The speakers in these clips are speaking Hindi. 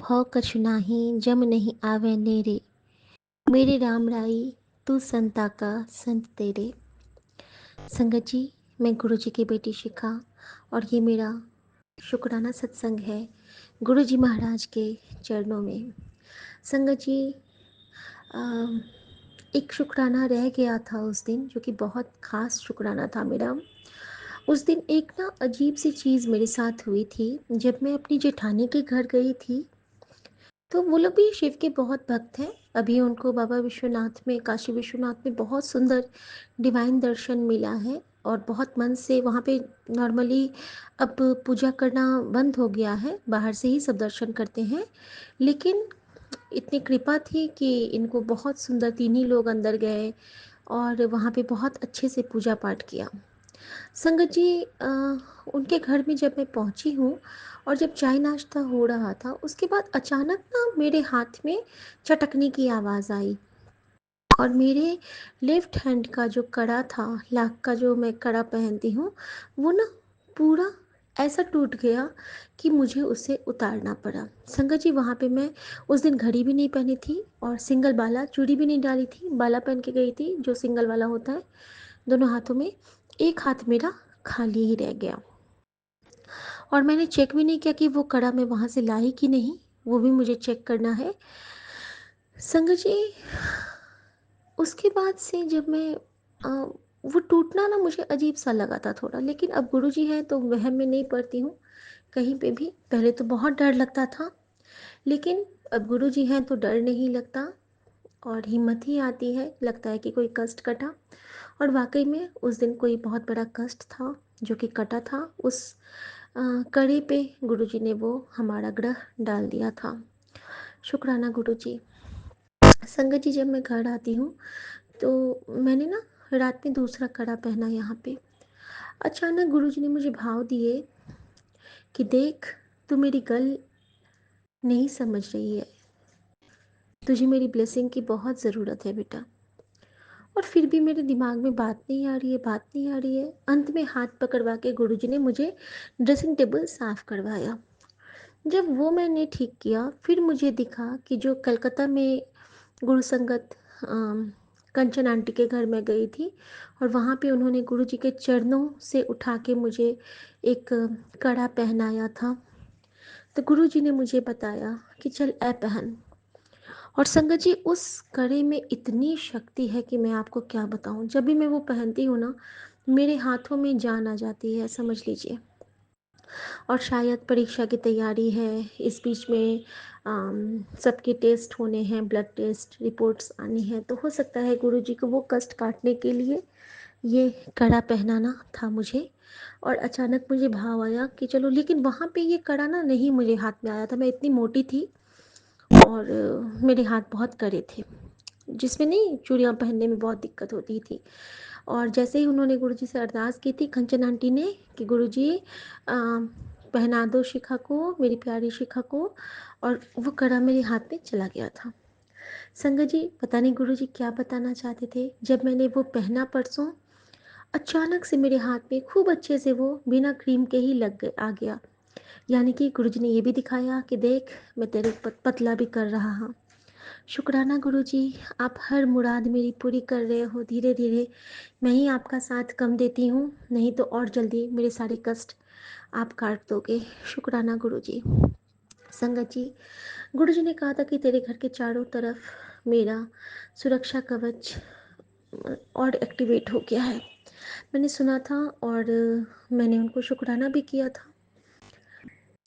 भौ कछु नाही जम नहीं आवे नेरे। मेरे राम राई तू संता का संत तेरे। संगत जी, मैं गुरु जी की बेटी शिखा और ये मेरा शुक्राना सत्संग है गुरु जी महाराज के चरणों में। संगत जी, एक शुक्राना रह गया था उस दिन, जो कि बहुत ख़ास शुक्राना था मेरा। उस दिन एक ना अजीब सी चीज़ मेरे साथ हुई थी। जब मैं अपनी जेठानी के घर गई थी, तो वो लोग भी शिव के बहुत भक्त हैं। अभी उनको बाबा विश्वनाथ में, काशी विश्वनाथ में बहुत सुंदर डिवाइन दर्शन मिला है और बहुत मन से वहाँ पे नॉर्मली अब पूजा करना बंद हो गया है, बाहर से ही सब दर्शन करते हैं। लेकिन इतनी कृपा थी कि इनको बहुत सुंदर, तीन ही लोग अंदर गए और वहाँ पे बहुत अच्छे से पूजा पाठ किया। संगत जी, उनके घर में जब मैं पहुंची हूँ और जब चाय नाश्ता हो रहा था, उसके बाद अचानक ना मेरे हाथ में चटकने की आवाज़ आई और मेरे लेफ्ट हैंड का जो कड़ा था, लाख का जो मैं कड़ा पहनती हूँ, वो ना पूरा ऐसा टूट गया कि मुझे उसे उतारना पड़ा। संगत जी, वहाँ पे मैं उस दिन घड़ी भी नहीं पहनी थी और सिंगल बाला चूड़ी भी नहीं डाली थी, बाला पहन के गई थी जो सिंगल वाला होता है दोनों हाथों में। एक हाथ मेरा खाली ही रह गया और मैंने चेक भी नहीं किया कि वो कड़ा मैं वहाँ से लाई कि नहीं, वो भी मुझे चेक करना है। संगत जी, उसके बाद से जब मैं वो टूटना ना मुझे अजीब सा लगा था थोड़ा, लेकिन अब गुरुजी हैं तो वहम में नहीं पड़ती हूँ कहीं पे भी। पहले तो बहुत डर लगता था, लेकिन अब गुरुजी हैं तो डर नहीं लगता और हिम्मत ही आती है, लगता है कि कोई कष्ट कटा। और वाकई में उस दिन कोई बहुत बड़ा कष्ट था जो कि कटा था। उस कड़े पे गुरुजी ने वो हमारा ग्रह डाल दिया था। शुक्राना गुरुजी। संगत जी, जब मैं घर आती हूँ तो मैंने ना रात में दूसरा कड़ा पहना यहाँ पे। अचानक गुरुजी ने मुझे भाव दिए कि देख, तू मेरी गल नहीं समझ रही है, तुझे मेरी ब्लेसिंग की बहुत ज़रूरत है बेटा। और फिर भी मेरे दिमाग में बात नहीं आ रही है, बात नहीं आ रही है। अंत में हाथ पकड़वा के गुरुजी ने मुझे ड्रेसिंग टेबल साफ़ करवाया। जब वो मैंने ठीक किया, फिर मुझे दिखा कि जो कलकत्ता में गुरु संगत कंचन आंटी के घर में गई थी और वहाँ पे उन्होंने गुरुजी के चरणों से उठा के मुझे एक कड़ा पहनाया था। तो गुरुजी ने मुझे बताया कि चल ऐ पहन। और संगत जी, उस कड़े में इतनी शक्ति है कि मैं आपको क्या बताऊं। जब भी मैं वो पहनती हूँ ना, मेरे हाथों में जान आ जाती है, समझ लीजिए। और शायद परीक्षा की तैयारी है, इस बीच में सबके टेस्ट होने हैं, ब्लड टेस्ट रिपोर्ट्स आनी है, तो हो सकता है गुरुजी को वो कष्ट काटने के लिए ये कड़ा पहनाना था मुझे। और अचानक मुझे भाव आया कि चलो, लेकिन वहाँ पे ये कड़ा ना नहीं मुझे हाथ में आया था। मैं इतनी मोटी थी और मेरे हाथ बहुत कड़े थे, जिसमें नहीं चूड़ियाँ पहनने में बहुत दिक्कत होती थी। और जैसे ही उन्होंने गुरुजी से अरदास की थी कंचन आंटी ने कि गुरुजी पहना दो शिखा को, मेरी प्यारी शिखा को, और वो कड़ा मेरे हाथ में चला गया था। संगत जी, पता नहीं गुरुजी क्या बताना चाहते थे। जब मैंने वो पहना परसों, अचानक से मेरे हाथ में खूब अच्छे से वो बिना क्रीम के ही लग गए आ गया। यानी कि गुरुजी ने ये भी दिखाया कि देख, मैं तेरे पतला भी कर रहा हूँ। शुक्राना गुरुजी, आप हर मुराद मेरी पूरी कर रहे हो धीरे धीरे। मैं ही आपका साथ कम देती हूँ, नहीं तो और जल्दी मेरे सारे कष्ट आप काट दोगे। शुक्राना गुरुजी। संगत जी, गुरुजी ने कहा था कि तेरे घर के चारों तरफ मेरा सुरक्षा कवच और एक्टिवेट हो गया है। मैंने सुना था और मैंने उनको शुक्राना भी किया था।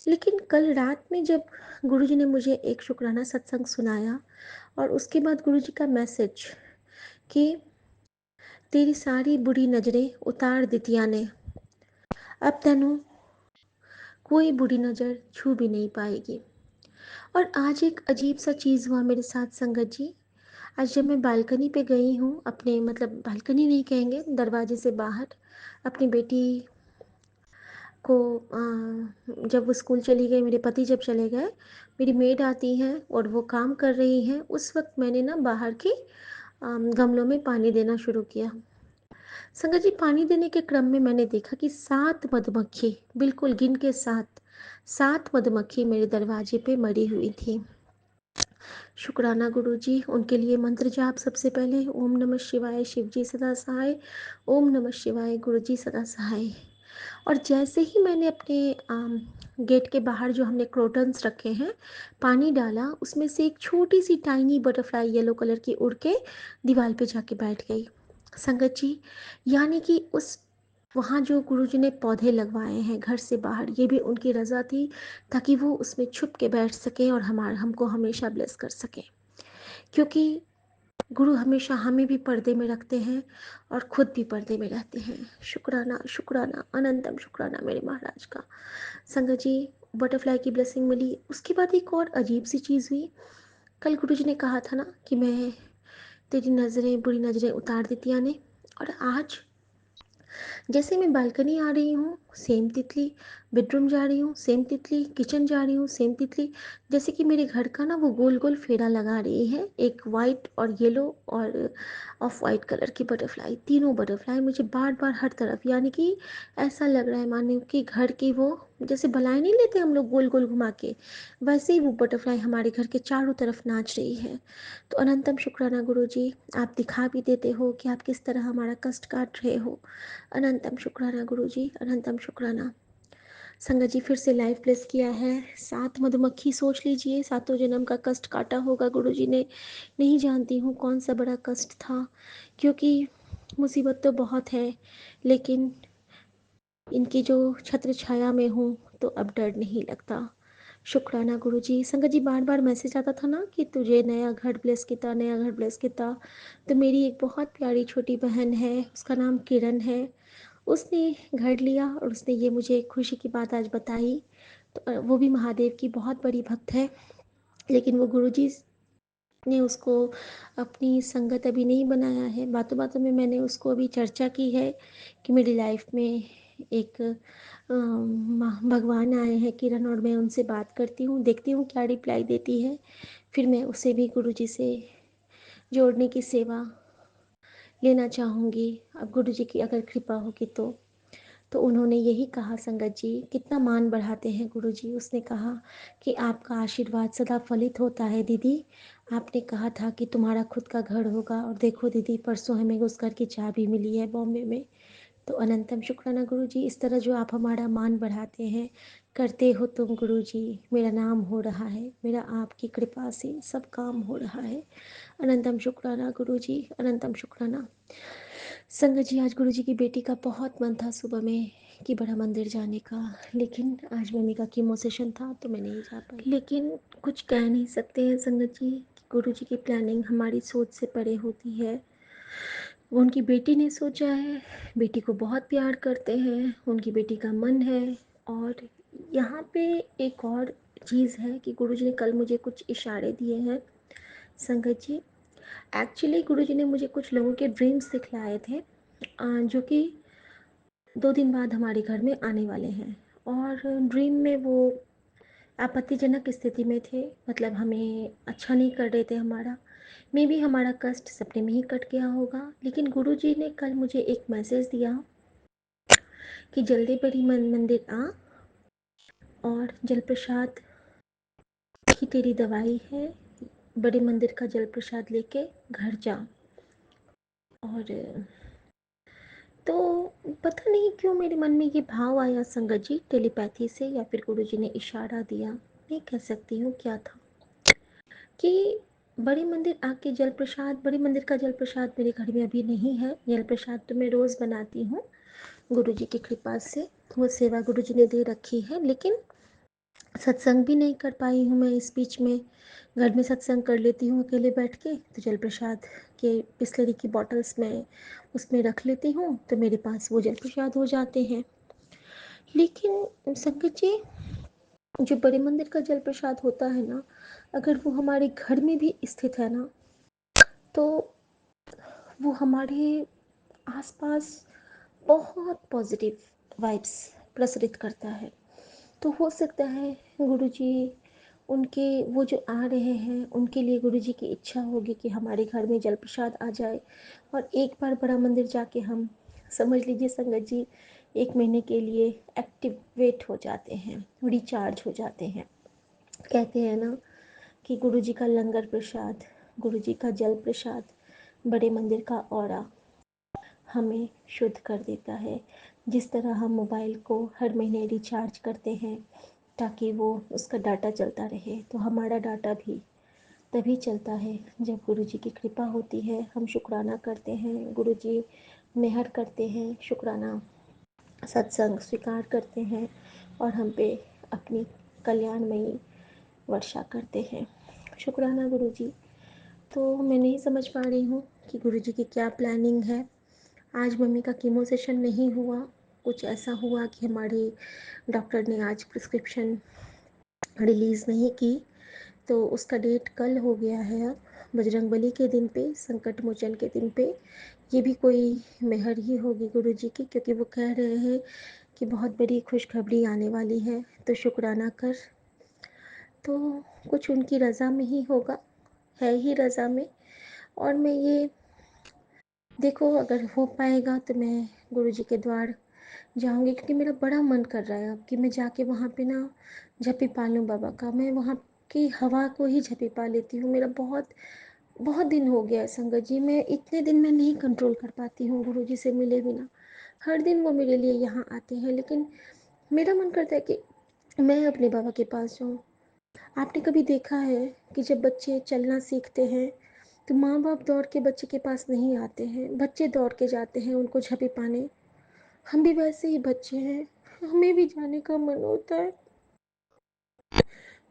लेकिन कल रात में जब गुरुजी ने मुझे एक शुक्राना सत्संग सुनाया और उसके बाद गुरुजी का मैसेज कि तेरी सारी बुरी नज़रें उतार दितिया ने, अब तेनू कोई बुरी नज़र छू भी नहीं पाएगी। और आज एक अजीब सा चीज़ हुआ मेरे साथ संगत जी। आज जब मैं बालकनी पे गई हूँ अपने, मतलब बालकनी नहीं कहेंगे, दरवाजे से बाहर, अपनी बेटी को जब वो स्कूल चली गई, मेरे पति जब चले गए, मेरी मेड आती हैं और वो काम कर रही हैं, उस वक्त मैंने ना बाहर की गमलों में पानी देना शुरू किया। संगत जी, पानी देने के क्रम में मैंने देखा कि 7 मधुमक्खी, बिल्कुल गिन के 7 मधुमक्खी मेरे दरवाजे पे मरी हुई थी। शुक्राना गुरुजी, उनके लिए मंत्र जाप सबसे पहले ओम नमः शिवाय, शिव जी सदा सहाय, ओम नमः शिवाय, गुरुजी सदा सहाय। और जैसे ही मैंने अपने गेट के बाहर जो हमने क्रोटन्स रखे हैं, पानी डाला, उसमें से एक छोटी सी टाइनी बटरफ्लाई येलो कलर की उड़ के दीवार पे जाके बैठ गई। संगत जी, यानी कि उस वहाँ जो गुरुजी ने पौधे लगवाए हैं घर से बाहर, ये भी उनकी रज़ा थी, ताकि वो उसमें छुप के बैठ सकें और हमको हमेशा ब्लेस कर सकें। क्योंकि गुरु हमेशा हमें भी पर्दे में रखते हैं और खुद भी पर्दे में रहते हैं। शुक्राना, शुक्राना, अनंतम शुक्राना मेरे महाराज का। संगत जी, बटरफ्लाई की ब्लेसिंग मिली। उसके बाद एक और अजीब सी चीज़ हुई। कल गुरुजी ने कहा था ना कि मैं तेरी नज़रें, बुरी नज़रें उतार देती आने, और आज जैसे मैं बालकनी आ रही हूँ, सेम तितली, बेडरूम जा रही हूँ, सेम तितली, किचन जा रही हूँ, सेम तितली। जैसे कि मेरे घर का ना वो गोल गोल फेरा लगा रही है, एक वाइट और येलो और ऑफ वाइट कलर की बटरफ्लाई, तीनों बटरफ्लाई मुझे बार बार हर तरफ, यानी कि ऐसा लग रहा है मानो कि घर की वो, जैसे भलाई नहीं लेते हम लोग गोल गोल घुमा के, वैसे ही वो बटरफ्लाई हमारे घर के चारों तरफ नाच रही है। तो अनंतम शुक्राना गुरु जी, आप दिखा भी देते हो कि आप किस तरह हमारा कष्ट काट रहे हो। अनंतम शुक्राना गुरु जी, अनंतम शुक्राना। संगत जी, फिर से लाइव प्लेस किया है। 7 मधुमक्खी, सोच लीजिए, सातों जन्म का कष्ट काटा होगा गुरु जी ने। नहीं जानती हूँ कौन सा बड़ा कष्ट था, क्योंकि मुसीबत तो बहुत है, लेकिन इनकी जो छत्र छाया में हूँ तो अब डर नहीं लगता। शुक्राना गुरु जी। संगत जी, बार बार मैसेज आता था ना कि तुझे नया घर ब्लेस किता, नया घर ब्लेस किता। तो मेरी एक बहुत प्यारी छोटी बहन है, उसका नाम किरण है। उसने घर लिया और उसने ये मुझे खुशी की बात आज बताई। तो वो भी महादेव की बहुत बड़ी भक्त है, लेकिन वो गुरुजी ने उसको अपनी संगत अभी नहीं बनाया है। बातों बातों में मैंने उसको अभी चर्चा की है कि मेरी लाइफ में एक भगवान आए हैं किरण, और मैं उनसे बात करती हूँ, देखती हूँ क्या रिप्लाई देती है। फिर मैं उसे भी गुरुजी से जोड़ने की सेवा लेना चाहूँगी, अब गुरुजी की अगर कृपा होगी तो। तो उन्होंने यही कहा, संगत जी कितना मान बढ़ाते हैं गुरुजी। उसने कहा कि आपका आशीर्वाद सदा फलित होता है दीदी। आपने कहा था कि तुम्हारा खुद का घर होगा, और देखो दीदी, परसों हमें उस घर की चाबी मिली है बॉम्बे में। तो अनंतम शुक्राना गुरुजी, इस तरह जो आप हमारा मान बढ़ाते हैं, करते हो तुम गुरुजी। मेरा नाम हो रहा है, मेरा आपकी कृपा से सब काम हो रहा है। अनंतम शुक्राना गुरुजी, अनंतम शुक्राना। संगत जी, आज गुरुजी की बेटी का बहुत मन था सुबह में कि बड़ा मंदिर जाने का, लेकिन आज मम्मी का कीमो सेशन था तो मैं नहीं जा पाई। लेकिन कुछ कह नहीं सकते हैं संगत जी कि गुरुजी की प्लानिंग हमारी सोच से परे होती है। वो उनकी बेटी ने सोचा है, बेटी को बहुत प्यार करते हैं, उनकी बेटी का मन है। और यहाँ पे एक और चीज़ है कि गुरुजी ने कल मुझे कुछ इशारे दिए हैं संगत जी। एक्चुअली गुरुजी ने मुझे कुछ लोगों के ड्रीम्स दिखलाए थे, जो कि 2 दिन बाद हमारे घर में आने वाले हैं। और ड्रीम में वो आपत्तिजनक स्थिति में थे, मतलब हमें अच्छा नहीं कर रहे थे हमारा। मे बी हमारा कष्ट सपने में ही कट गया होगा, लेकिन गुरुजी ने कल मुझे एक मैसेज दिया कि जल्दी बड़ी मंदिर आ, और जल प्रसाद ही तेरी दवाई है, बड़े मंदिर का जल प्रसाद लेके घर जा। और तो पता नहीं क्यों मेरे मन में ये भाव आया संगत जी, टेलीपैथी से या फिर गुरुजी ने इशारा दिया, नहीं कह सकती हूँ क्या था, कि बड़े मंदिर आके जल प्रसाद, बड़े मंदिर का जल प्रसाद मेरे घर में अभी नहीं है। जल प्रसाद तो मैं रोज़ बनाती हूँ गुरुजी की कृपा से, वो सेवा गुरुजी ने दे रखी है, लेकिन सत्संग भी नहीं कर पाई हूँ मैं इस बीच में। घर में सत्संग कर लेती हूँ अकेले बैठ के, तो जल प्रसाद के बिस्लरी की बॉटल्स में उसमें रख लेती हूँ, तो मेरे पास वो जल प्रसाद हो जाते हैं। लेकिन संगत जी, जो बड़े मंदिर का जल प्रसाद होता है ना, अगर वो हमारे घर में भी स्थित है ना, तो वो हमारे आसपास बहुत पॉजिटिव वाइब्स प्रसरित करता है। तो हो सकता है गुरुजी, उनके वो जो आ रहे हैं उनके लिए गुरुजी की इच्छा होगी कि हमारे घर में जल प्रसाद आ जाए, और एक बार बड़ा मंदिर जाके हम समझ लीजिए संगत जी, 1 महीने के लिए एक्टिवेट हो जाते हैं, रिचार्ज हो जाते हैं। कहते हैं ना कि गुरु जी का लंगर प्रसाद, गुरु जी का जल प्रसाद, बड़े मंदिर का ऑरा हमें शुद्ध कर देता है। जिस तरह हम मोबाइल को हर महीने रिचार्ज करते हैं ताकि वो उसका डाटा चलता रहे, तो हमारा डाटा भी तभी चलता है जब गुरु जी की कृपा होती है। हम शुक्राना करते हैं, गुरु जी मेहर करते हैं, शुक्राना सत्संग स्वीकार करते हैं और हम पे अपनी कल्याणमयी वर्षा करते हैं। शुक्राना गुरु जी। तो मैं नहीं समझ पा रही हूँ कि गुरु जी की क्या प्लानिंग है। आज मम्मी का कीमो सेशन नहीं हुआ। कुछ ऐसा हुआ कि हमारे डॉक्टर ने आज प्रिस्क्रिप्शन रिलीज़ नहीं की, तो उसका डेट कल हो गया है। अब बजरंगबली के दिन पे, संकट मोचन के दिन पे, ये भी कोई मेहर ही होगी गुरु जी की, क्योंकि वो कह रहे हैं कि बहुत बड़ी खुशखबरी आने वाली है। तो शुक्राना कर, तो कुछ उनकी रज़ा में ही होगा, है ही रज़ा में। और मैं ये देखो, अगर हो पाएगा तो मैं गुरु जी के द्वार जाऊंगी, क्योंकि मेरा बड़ा मन कर रहा है अब कि मैं जाके वहाँ पे ना झपी पा लूँ बाबा का। मैं वहाँ की हवा को ही झपी पा लेती हूँ। मेरा बहुत बहुत दिन हो गया है संगत जी, मैं इतने दिन में नहीं कंट्रोल कर पाती हूँ गुरु जी से मिले बिना। हर दिन वो मेरे लिए यहाँ आते हैं, लेकिन मेरा मन करता है कि मैं अपने बाबा के पास जाऊँ। आपने कभी देखा है कि जब बच्चे चलना सीखते हैं तो माँ बाप दौड़ के बच्चे के पास नहीं आते हैं, बच्चे दौड़ के जाते हैं उनको झपी पाने। हम भी वैसे ही बच्चे हैं, हमें भी जाने का मन होता है।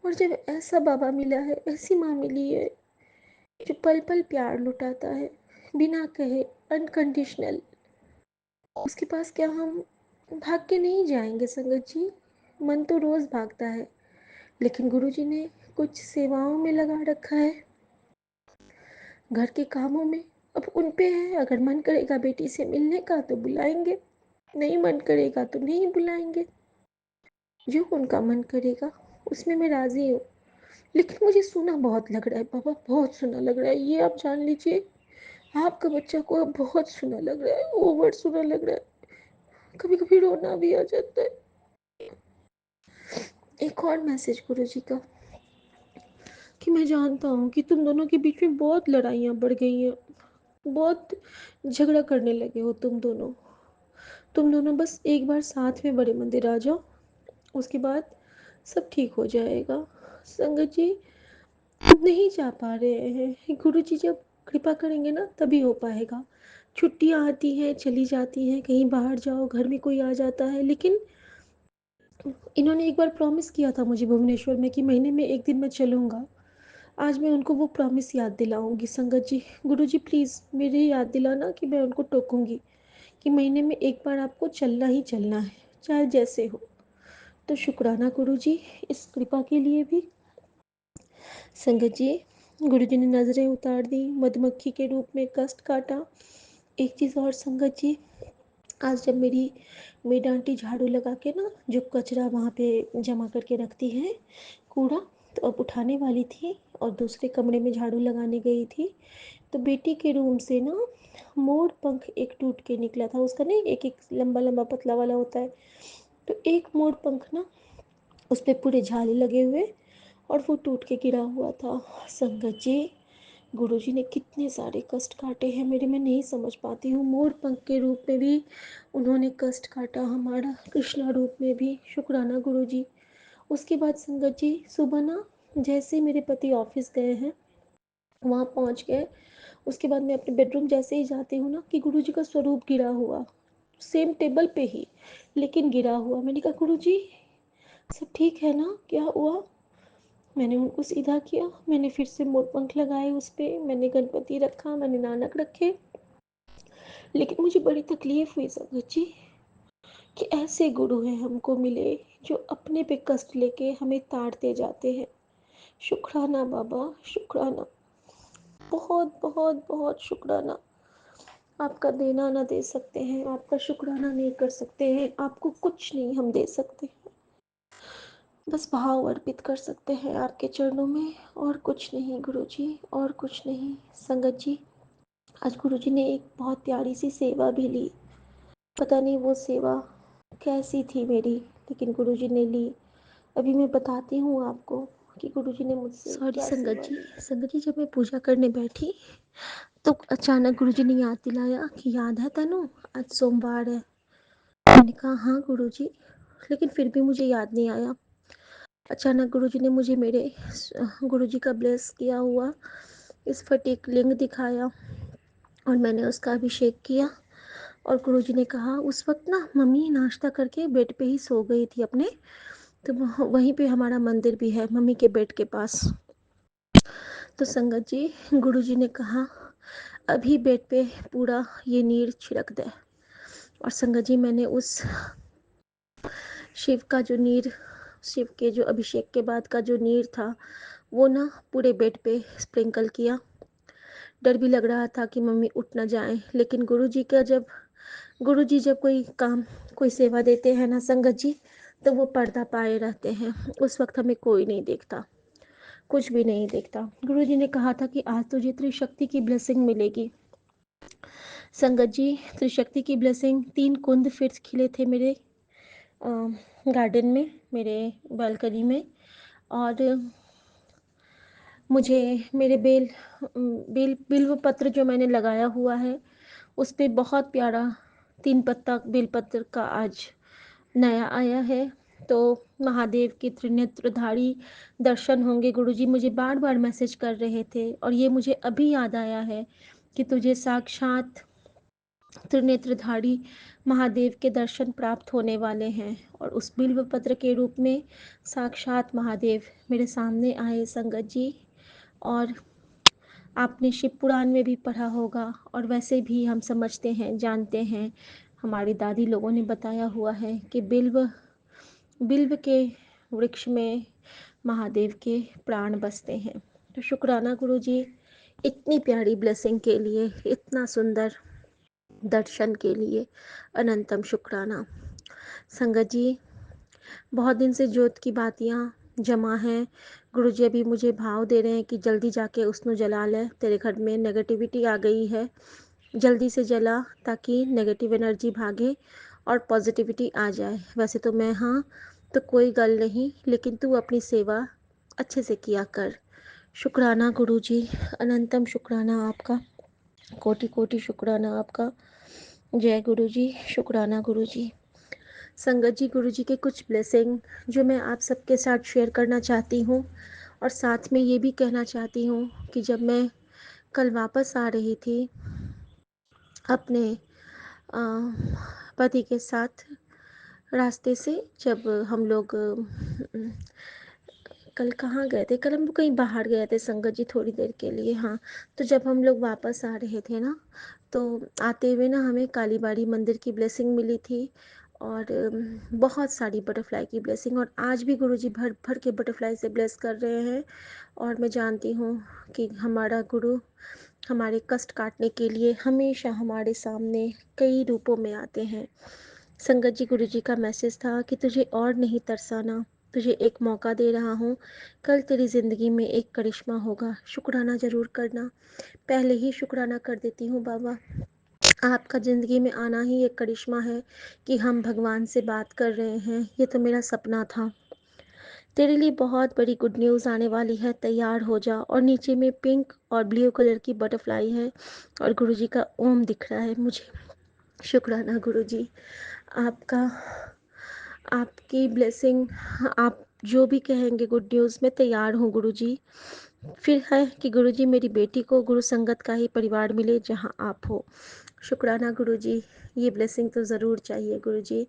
और जब ऐसा बाबा मिला है, ऐसी माँ मिली है जो पल पल प्यार लुटाता है बिना कहे, अनकंडीशनल, उसके पास क्या हम भाग के नहीं जाएंगे संगत जी? मन तो रोज़ भागता है, लेकिन गुरुजी ने कुछ सेवाओं में लगा रखा है, घर के कामों में। अब उन पे है, अगर मन करेगा बेटी से मिलने का तो बुलाएंगे, नहीं मन करेगा तो नहीं बुलाएंगे। जो उनका मन करेगा उसमें मैं राज़ी हूँ। लेकिन मुझे सूना बहुत लग रहा है बाबा, बहुत सूना लग रहा है, ये आप जान लीजिए। आपका बच्चा को अब बहुत सूना लग रहा है, ओवर सूना लग रहा है। कभी कभी रोना भी आ जाता है। एक और मैसेज गुरु जी का, कि मैं जानता हूँ कि तुम दोनों के बीच में बहुत लड़ाइयाँ बढ़ गई हैं, बहुत झगड़ा करने लगे हो तुम दोनों बस एक बार साथ में बड़े मंदिर आ जाओ, उसके बाद सब ठीक हो जाएगा। संगत जी, नहीं जा पा रहे हैं, गुरु जी जब कृपा करेंगे ना तभी हो पाएगा। छुट्टियाँ आती हैं चली जाती हैं, कहीं बाहर जाओ घर में कोई आ जाता है, लेकिन इन्होंने एक बार प्रॉमिस किया था मुझे भुवनेश्वर में कि महीने में एक दिन मैं चलूँगा। आज मैं उनको वो प्रॉमिस याद दिलाऊंगी संगत जी। गुरु जी प्लीज़ मेरे याद दिलाना कि मैं उनको टोकूंगी कि महीने में एक बार आपको चलना ही चलना है, चाहे जैसे हो। तो शुक्राना गुरु जी इस कृपा के लिए भी। संगत जी, गुरु जी ने नज़रें उतार दी, मधुमक्खी के रूप में कष्ट काटा। एक चीज़ और संगत जी, आज जब मेरी मेड आंटी झाड़ू लगा के ना जो कचरा वहाँ पे जमा करके रखती है, कूड़ा, तो अब उठाने वाली थी और दूसरे कमरे में झाड़ू लगाने गई थी, तो बेटी के रूम से ना मोर पंख एक टूट के निकला था। उसका नहीं, एक एक लंबा लंबा पतला वाला होता है, तो एक मोर पंख ना उस पर पूरे झाले लगे हुए और वो टूट के गिरा हुआ था। संगत जी, गुरुजी ने कितने सारे कष्ट काटे हैं मेरे, मैं नहीं समझ पाती हूँ। मोर पंख के रूप में भी उन्होंने कष्ट काटा हमारा, कृष्णा रूप में भी। शुक्राना गुरुजी। उसके बाद संगत जी, सुबह ना जैसे मेरे पति ऑफिस गए हैं, वहाँ पहुँच गए, उसके बाद मैं अपने बेडरूम जैसे ही जाती हूँ ना कि गुरुजी का स्वरूप गिरा हुआ, सेम टेबल पे ही, लेकिन गिरा हुआ। मैंने कहा गुरुजी सब ठीक है ना, क्या हुआ? मैंने उनको सीधा किया, मैंने फिर से मोर पंख लगाए उस पर, मैंने गणपति रखा, मैंने नानक रखे। लेकिन मुझे बड़ी तकलीफ हुई संगत जी कि ऐसे गुरु हैं हमको मिले जो अपने पे कष्ट लेके हमें ताड़ते जाते हैं। शुक्राना बाबा, शुक्राना, बहुत बहुत बहुत शुक्राना। आपका देना ना दे सकते हैं, आपका शुक्राना नहीं कर सकते हैं, आपको कुछ नहीं हम दे सकते, बस भाव अर्पित कर सकते हैं आपके चरणों में, और कुछ नहीं गुरुजी, और कुछ नहीं। संगत जी, आज गुरुजी ने एक बहुत प्यारी सी सेवा भी ली। पता नहीं वो सेवा कैसी थी मेरी, लेकिन गुरुजी ने ली। अभी मैं बताती हूँ आपको कि गुरुजी ने मुझसे सॉरी क्या संगत सेवा जी। ली। संगत जी, जब मैं पूजा करने बैठी तो अचानक गुरुजी ने याद दिलाया कि याद है तनु, आज सोमवार है। मैंने कहा हाँ गुरुजी, लेकिन फिर भी मुझे याद नहीं आया। अचानक गुरुजी ने मुझे मेरे गुरुजी का ब्लेस किया हुआ स्फटिक लिंग दिखाया और मैंने उसका अभिषेक किया। और गुरुजी ने कहा, उस वक्त ना मम्मी नाश्ता करके बेड पे ही सो गई थी अपने, तो वहीं पे हमारा मंदिर भी है मम्मी के बेड के पास। तो संगत जी, गुरुजी ने कहा अभी बेड पे पूरा ये नीर छिड़क दे। और संगत जी, मैंने उस शिव का जो नीर, शिव के जो अभिषेक के बाद का जो नीर था वो ना पूरे बेड पे स्प्रिंकल किया। डर भी लग रहा था कि मम्मी उठ ना जाए, लेकिन गुरुजी जब कोई काम, कोई सेवा देते हैं ना संगत जी, तो वो पर्दा पाए रहते हैं। उस वक्त हमें कोई नहीं देखता, कुछ भी नहीं देखता। गुरुजी ने कहा था कि आज तुझे त्रिशक्ति की ब्लेसिंग मिलेगी। संगत जी, त्रिशक्ति की ब्लेसिंग, 3 कुंद फिर खिले थे मेरे गार्डन में, मेरे बालकनी में। और मुझे मेरे बिल्व पत्र जो मैंने लगाया हुआ है उस पे बहुत प्यारा 3 पत्ता बेल पत्र का आज नया आया है। तो महादेव के त्रिनेत्रधारी दर्शन होंगे। गुरुजी मुझे बार बार मैसेज कर रहे थे और ये मुझे अभी याद आया है कि तुझे साक्षात त्रिनेत्रधारी महादेव के दर्शन प्राप्त होने वाले हैं। और उस बिल्व पत्र के रूप में साक्षात महादेव मेरे सामने आए संगत जी। और आपने शिव पुराण में भी पढ़ा होगा और वैसे भी हम समझते हैं, जानते हैं, हमारी दादी लोगों ने बताया हुआ है कि बिल्व बिल्व के वृक्ष में महादेव के प्राण बसते हैं। तो शुक्राना गुरुजी, इतनी प्यारी ब्लेसिंग के लिए, इतना सुंदर दर्शन के लिए अनंतम शुक्राना। संगत जी, बहुत दिन से ज्योत की बातियाँ जमा हैं। गुरुजी अभी मुझे भाव दे रहे हैं कि जल्दी जाके उसको जला ले, तेरे घर में नेगेटिविटी आ गई है, जल्दी से जला ताकि नेगेटिव एनर्जी भागे और पॉजिटिविटी आ जाए। वैसे तो मैं हाँ, तो कोई गल नहीं, लेकिन तू अपनी सेवा अच्छे से किया कर। शुक्राना गुरुजी, अनंतम शुक्राना आपका, कोटि कोटि शुक्राना आपका। जय गुरुजी, शुक्राना गुरुजी। संगत जी, गुरुजी के कुछ ब्लेसिंग जो मैं आप सबके साथ शेयर करना चाहती हूँ, और साथ में ये भी कहना चाहती हूँ कि जब मैं कल वापस आ रही थी अपने पति के साथ रास्ते से, जब हम लोग कल कहाँ गए थे, कल हम लोग कहीं बाहर गए थे संगत जी थोड़ी देर के लिए। हाँ, तो जब हम लोग वापस आ रहे थे ना, तो आते हुए ना हमें कालीबाड़ी मंदिर की ब्लेसिंग मिली थी और बहुत सारी बटरफ्लाई की ब्लेसिंग। और आज भी गुरुजी भर भर के बटरफ्लाई से ब्लेस कर रहे हैं। और मैं जानती हूँ कि हमारा गुरु हमारे कष्ट काटने के लिए हमेशा हमारे सामने कई रूपों में आते हैं। संगत जी, गुरुजी का मैसेज था कि तुझे और नहीं तरसाना, तुझे एक मौका दे रहा हूँ, कल तेरी ज़िंदगी में एक करिश्मा होगा, शुक्राना ज़रूर करना। पहले ही शुक्राना कर देती हूँ बाबा, आपका ज़िंदगी में आना ही एक करिश्मा है कि हम भगवान से बात कर रहे हैं। ये तो मेरा सपना था। तेरे लिए बहुत बड़ी गुड न्यूज़ आने वाली है, तैयार हो जा। और नीचे में पिंक और ब्लू कलर की बटरफ्लाई है और गुरुजी का ओम दिख रहा है मुझे। शुक्राना गुरुजी, आपका, आपकी ब्लेसिंग, आप जो भी कहेंगे गुड न्यूज़ में तैयार हूँ गुरुजी। फिर है कि गुरुजी मेरी बेटी को गुरु संगत का ही परिवार मिले जहाँ आप हो। शुक्राना गुरुजी, ये ब्लेसिंग तो ज़रूर चाहिए गुरुजी,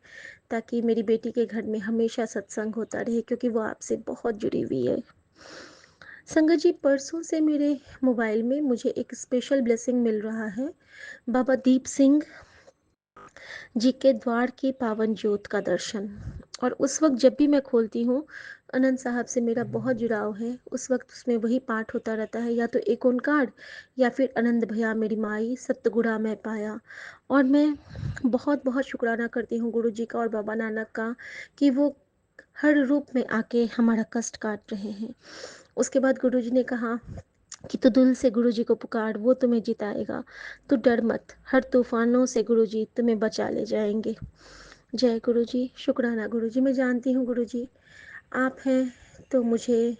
ताकि मेरी बेटी के घर में हमेशा सत्संग होता रहे, क्योंकि वो आपसे बहुत जुड़ी हुई है। संगत जी, परसों से मेरे मोबाइल में मुझे एक स्पेशल ब्लेसिंग मिल रहा है, बाबा दीप सिंह जी के द्वार की पावन ज्योत का दर्शन। और उस वक्त जब भी मैं खोलती हूँ, आनंद साहब से मेरा बहुत जुड़ाव है। उस वक्त उसमें वही पाठ होता रहता है, या तो एक ओंकार या फिर आनंद भया मेरी माई सतगुड़ा मैं पाया। और मैं बहुत बहुत शुक्राना करती हूँ गुरु जी का और बाबा नानक का कि वो हर रूप में आके हमारा कष्ट काट रहे हैं। उसके बाद गुरु जी ने कहा कि तू दिल से गुरुजी को पुकार, वो तुम्हें जिताएगा। तू डर मत, हर तूफानों से गुरुजी तुम्हें बचा ले जाएंगे। जय गुरुजी। शुक्राना गुरुजी। मैं जानती हूँ गुरुजी, आप हैं तो मुझे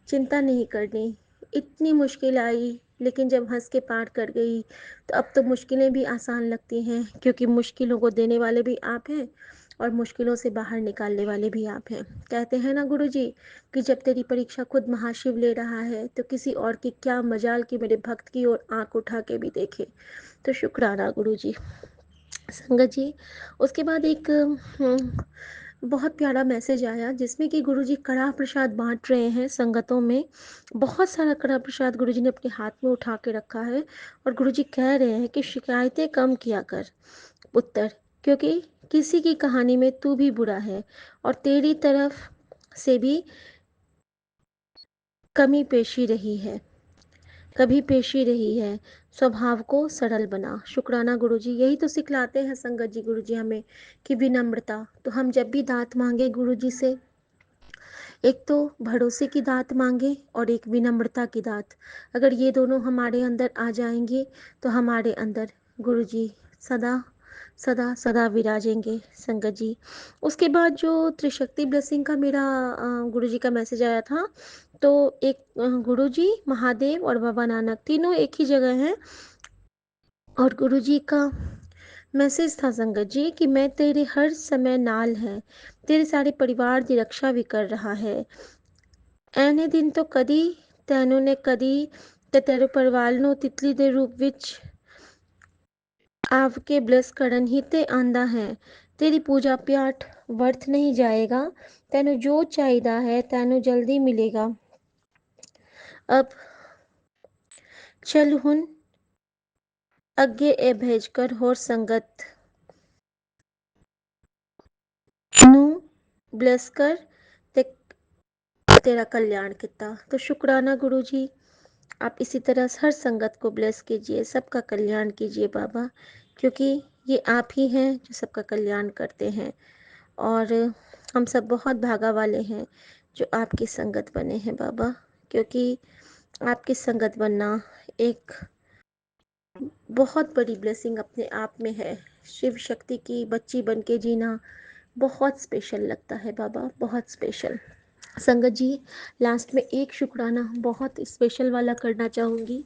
चिंता नहीं करनी। इतनी मुश्किल आई, लेकिन जब हंस के पार कर गई, तो अब तो मुश्किलें भी आसान लगती हैं, क्योंकि मुश्किलों को देने वाले भी आप हैं और मुश्किलों से बाहर निकालने वाले भी आप हैं। कहते हैं ना गुरुजी, कि जब तेरी परीक्षा खुद महाशिव ले रहा है, तो किसी और की क्या मजाल कि मेरे भक्त की ओर आंख उठा के भी देखे। तो शुक्राना गुरुजी। संगत जी, उसके बाद एक बहुत प्यारा मैसेज आया, जिसमें कि गुरुजी कड़ा प्रसाद बांट रहे हैं संगतों में। बहुत सारा कड़ा प्रसाद गुरुजी ने अपने हाथ में उठा के रखा है, और गुरुजी कह रहे हैं कि शिकायतें कम किया कर पुत्र, क्योंकि किसी की कहानी में तू भी बुरा है, और तेरी तरफ से भी कमी पेशी रही है, कभी पेशी रही है। स्वभाव को सरल बना। शुक्राना गुरुजी। यही तो सिखलाते हैं संगत जी गुरुजी हमें, कि विनम्रता। तो हम जब भी दात मांगे गुरुजी से, एक तो भरोसे की दात मांगे और एक विनम्रता की दात। अगर ये दोनों हमारे अंदर आ जाएंगे, तो हमारे अंदर गुरुजी सदा सदा सदा विराजेंगे संगत जी। उसके बाद जो त्रिशक्ति ब्लेसिंग का मेरा गुरुजी का मैसेज आया था, तो एक गुरुजी, महादेव और बाबा नानक तीनों एक ही जगह हैं, और गुरुजी का मैसेज था संगत जी, कि मैं तेरे हर समय नाल है, तेरे सारे परिवार की रक्षा भी कर रहा है। ਐਨੇ दिन तो कदी तैनों ने कदी ते तेरे परिवार ਨੂੰ ਤਿਤਲੀ ਦੇ ਰੂਪ ਵਿੱਚ आव के ब्लेस करन ही ते आंदा है। तेरी पूजा पाठ वर्थ नहीं जाएगा, तैनू जो चाहिदा है तैनू जल्दी मिलेगा। अब चल हुन अगे ए भेजकर होर संगत नू ब्लेस कर ते तेरा कल्याण किता। तो शुक्राना गुरु जी, आप इसी तरह हर संगत को ब्लेस कीजिए, सबका कल्याण कीजिए बाबा, क्योंकि ये आप ही हैं जो सबका कल्याण करते हैं, और हम सब बहुत भागा वाले हैं जो आपकी संगत बने हैं बाबा, क्योंकि आपकी संगत बनना एक बहुत बड़ी ब्लेसिंग अपने आप में है। शिव शक्ति की बच्ची बन के जीना बहुत स्पेशल लगता है बाबा, बहुत स्पेशल। संगत जी, लास्ट में एक शुक्राना बहुत स्पेशल वाला करना चाहूँगी।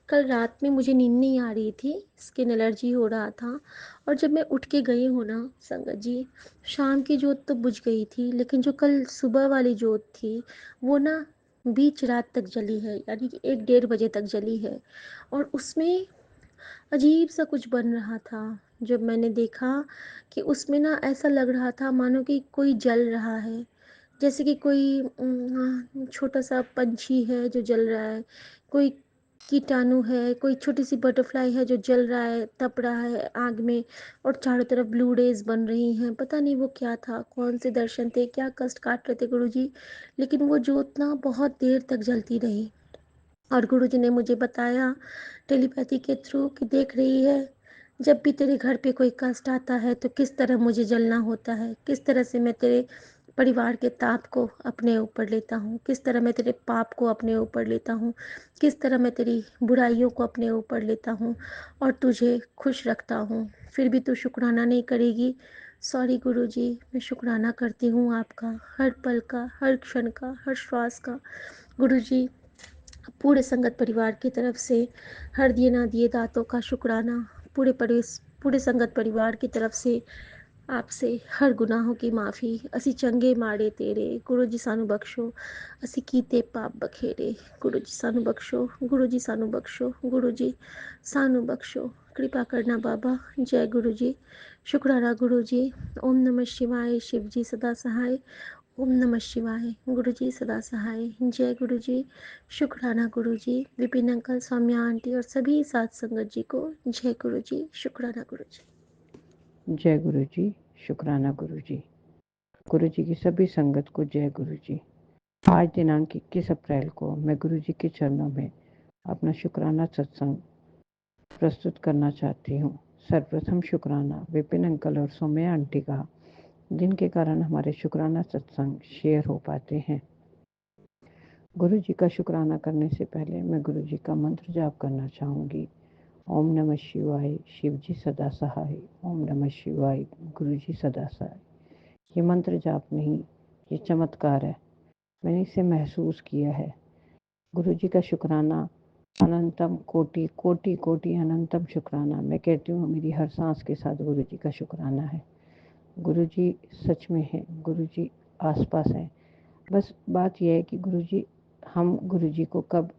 कल रात में मुझे नींद नहीं आ रही थी, स्किन एलर्जी हो रहा था, और जब मैं उठ के गई हूँ ना संगत जी, शाम की जोत तो बुझ गई थी, लेकिन जो कल सुबह वाली जोत थी, वो ना बीच रात तक जली है, यानी कि 1 डेढ़ बजे तक जली है। और उसमें अजीब सा कुछ बन रहा था। जब मैंने देखा कि उसमें ना ऐसा लग रहा था मानो कि कोई जल रहा है, जैसे कि कोई छोटा सा पंछी है जो जल रहा है, कोई कीटाणु है, कोई छोटी सी बटरफ्लाई है जो जल रहा है, तप रहा है आग में, और चारों तरफ ब्लू रेज बन रही हैं। पता नहीं वो क्या था, कौन से दर्शन थे, क्या कष्ट काट रहे थे गुरुजी, लेकिन वो ज्योत ना बहुत देर तक जलती रही। और गुरुजी ने मुझे बताया टेलीपैथी के थ्रू कि देख रही है, जब भी तेरे घर पे कोई कष्ट आता है तो किस तरह मुझे जलना होता है, किस तरह से मैं तेरे परिवार के ताप को अपने ऊपर लेता हूँ, किस तरह मैं तेरे पाप को अपने ऊपर लेता हूँ, किस तरह मैं तेरी बुराइयों को अपने ऊपर लेता हूँ और तुझे खुश रखता हूँ। फिर भी तू शुक्राना नहीं करेगी। सॉरी गुरुजी, मैं शुक्राना करती हूँ आपका, हर पल का, हर क्षण का, हर श्वास का। गुरुजी, पूरे संगत परिवार की तरफ से हर दिए ना दिए दातों का शुक्राना। पूरे संगत परिवार की तरफ से आपसे हर गुनाहों की माफ़ी। असी चंगे माड़े तेरे, गुरु जी सानू बख्शो, असी कीते पाप बखेरे, गुरु जी सानू बख्शो, गुरु जी सानू बख्शो, गुरु जी सानू बख्शो। कृपा करना बाबा। जय गुरु जी। शुक्राना गुरु जी। ओम नमः शिवाय। शिव जी सदा सहाय। ओम नमः शिवाय। गुरु जी सदा सहाय। जय गुरु जी। शुक्राना गुरु जी। विपिन अंकल, सौम्या आंटी और सभी साथ संगत जी को जय गुरु जी। शुक्राना गुरु जी। जय गुरु जी। शुक्राना गुरु जी। गुरु जी की सभी संगत को जय गुरु जी। आज दिनांक 21 अप्रैल को मैं गुरु जी के चरणों में अपना शुक्राना सत्संग प्रस्तुत करना चाहती हूँ। सर्वप्रथम शुक्राना विपिन अंकल और सौम्या आंटी का, जिनके कारण हमारे शुक्राना सत्संग शेयर हो पाते हैं। गुरु जी का शुक्राना करने से पहले मैं गुरु जी का मंत्र जाप करना चाहूँगी। ओम नमः शिवाय, शिव जी सदा सहाय। ओम नमः शिवाय, गुरु जी सदा सहाय। ये मंत्र जाप नहीं, ये चमत्कार है। मैंने इसे महसूस किया है। गुरु जी का शुक्राना अनंतम कोटि कोटि कोटि अनंतम शुक्राना। मैं कहती हूँ मेरी हर सांस के साथ गुरु जी का शुक्राना है। गुरु जी सच में है, गुरु जी आसपास हैं। बस बात यह है कि गुरु जी, हम गुरु जी को कब,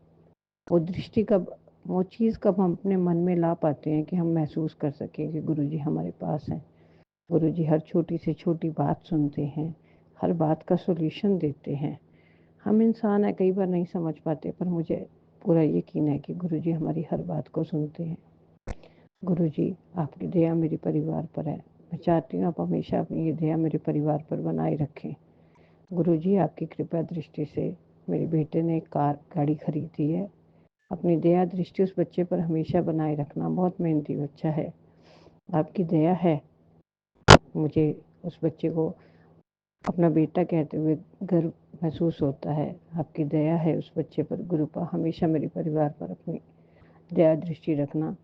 वो दृष्टि कब, वो चीज़ कब हम अपने मन में ला पाते हैं कि हम महसूस कर सकें कि गुरु जी हमारे पास हैं। गुरु जी हर छोटी से छोटी बात सुनते हैं, हर बात का सॉल्यूशन देते हैं। हम इंसान हैं, कई बार नहीं समझ पाते, पर मुझे पूरा यकीन है कि गुरु जी हमारी हर बात को सुनते हैं। गुरु जी, आपकी दया मेरे परिवार पर है। मैं चाहती हूँ आप हमेशा अपनी ये दया मेरे परिवार पर बनाए रखें। गुरु जी, आपकी कृपा दृष्टि से मेरे बेटे ने एक गाड़ी खरीदी है। अपनी दया दृष्टि उस बच्चे पर हमेशा बनाए रखना। बहुत मेहनती बच्चा है, आपकी दया है। मुझे उस बच्चे को अपना बेटा कहते हुए गर्व महसूस होता है। आपकी दया है उस बच्चे पर। गुरुपा, हमेशा मेरे परिवार पर अपनी दया दृष्टि रखना।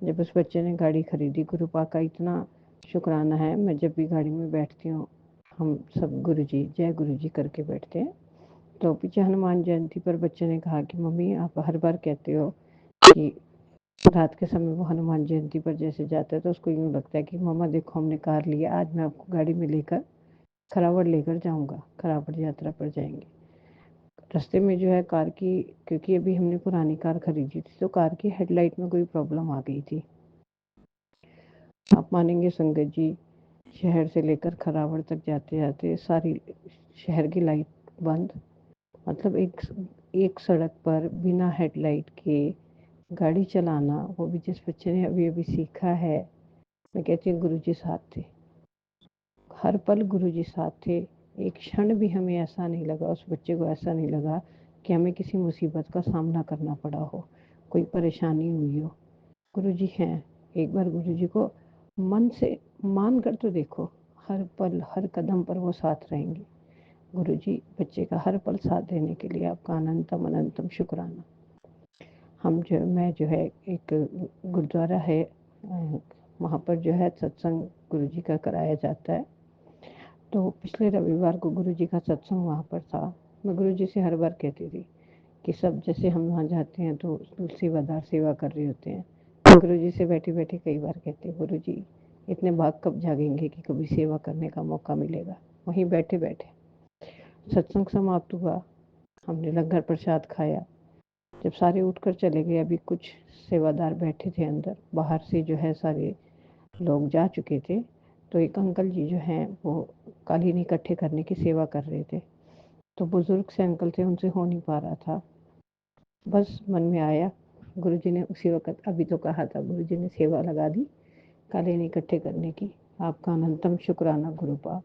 जब उस बच्चे ने गाड़ी खरीदी, गुरुपा का इतना शुक्राना है। मैं जब भी गाड़ी में बैठती हूँ, हम सब गुरु जी जय गुरु जी करके बैठते हैं। तो पीछे हनुमान जयंती पर बच्चे ने कहा कि मम्मी, आप हर बार कहते हो कि रात के समय वो हनुमान जयंती पर जैसे जाता है तो उसको यूँ लगता है कि मम्मा देखो हमने कार लिया, आज मैं आपको गाड़ी में लेकर खरावड़ लेकर जाऊंगा, खरावड़ यात्रा पर जाएंगे। रास्ते में जो है कार की, क्योंकि अभी हमने पुरानी कार खरीदी थी, तो कार की हेडलाइट में कोई प्रॉब्लम आ गई थी। आप मानेंगे संगत जी, शहर से लेकर खरावड़ तक जाते जाते सारी शहर की लाइट बंद। मतलब एक सड़क पर बिना हेडलाइट के गाड़ी चलाना, वो भी जिस बच्चे ने अभी अभी सीखा है। मैं कहती हूँ गुरु जी साथ थे, हर पल गुरु जी साथ थे। एक क्षण भी हमें ऐसा नहीं लगा, उस बच्चे को ऐसा नहीं लगा कि हमें किसी मुसीबत का सामना करना पड़ा हो, कोई परेशानी हुई हो। गुरु जी हैं। एक बार गुरु जी को मन से मान कर तो देखो, हर पल हर कदम पर वो साथ रहेंगे। गुरु जी, बच्चे का हर पल साथ देने के लिए आपका अनंतम अनंतम शुक्राना। मैं जो है, एक गुरुद्वारा है, वहाँ पर जो है सत्संग गुरु जी का कराया जाता है। तो पिछले रविवार को गुरु जी का सत्संग वहाँ पर था। मैं गुरु जी से हर बार कहती थी कि सब जैसे हम वहाँ जाते हैं तो सेवादार सेवा कर रहे होते हैं। गुरु जी से बैठे बैठे कई बार कहते, गुरु जी इतने भाग कब जागेंगे कि कभी सेवा करने का मौका मिलेगा। वहीं बैठे बैठे सत्संग समाप्त हुआ, हमने लंगर प्रसाद खाया। जब सारे उठकर चले गए, अभी कुछ सेवादार बैठे थे अंदर, बाहर से जो है सारे लोग जा चुके थे। तो एक अंकल जी जो हैं वो कालीन इकट्ठे करने की सेवा कर रहे थे। तो बुजुर्ग से अंकल थे, उनसे हो नहीं पा रहा था। बस मन में आया, गुरुजी ने उसी वक़्त अभी तो कहा था, गुरुजी ने सेवा लगा दी कालीन इकट्ठे करने की। आपका अनंतम शुक्राना गुरुपा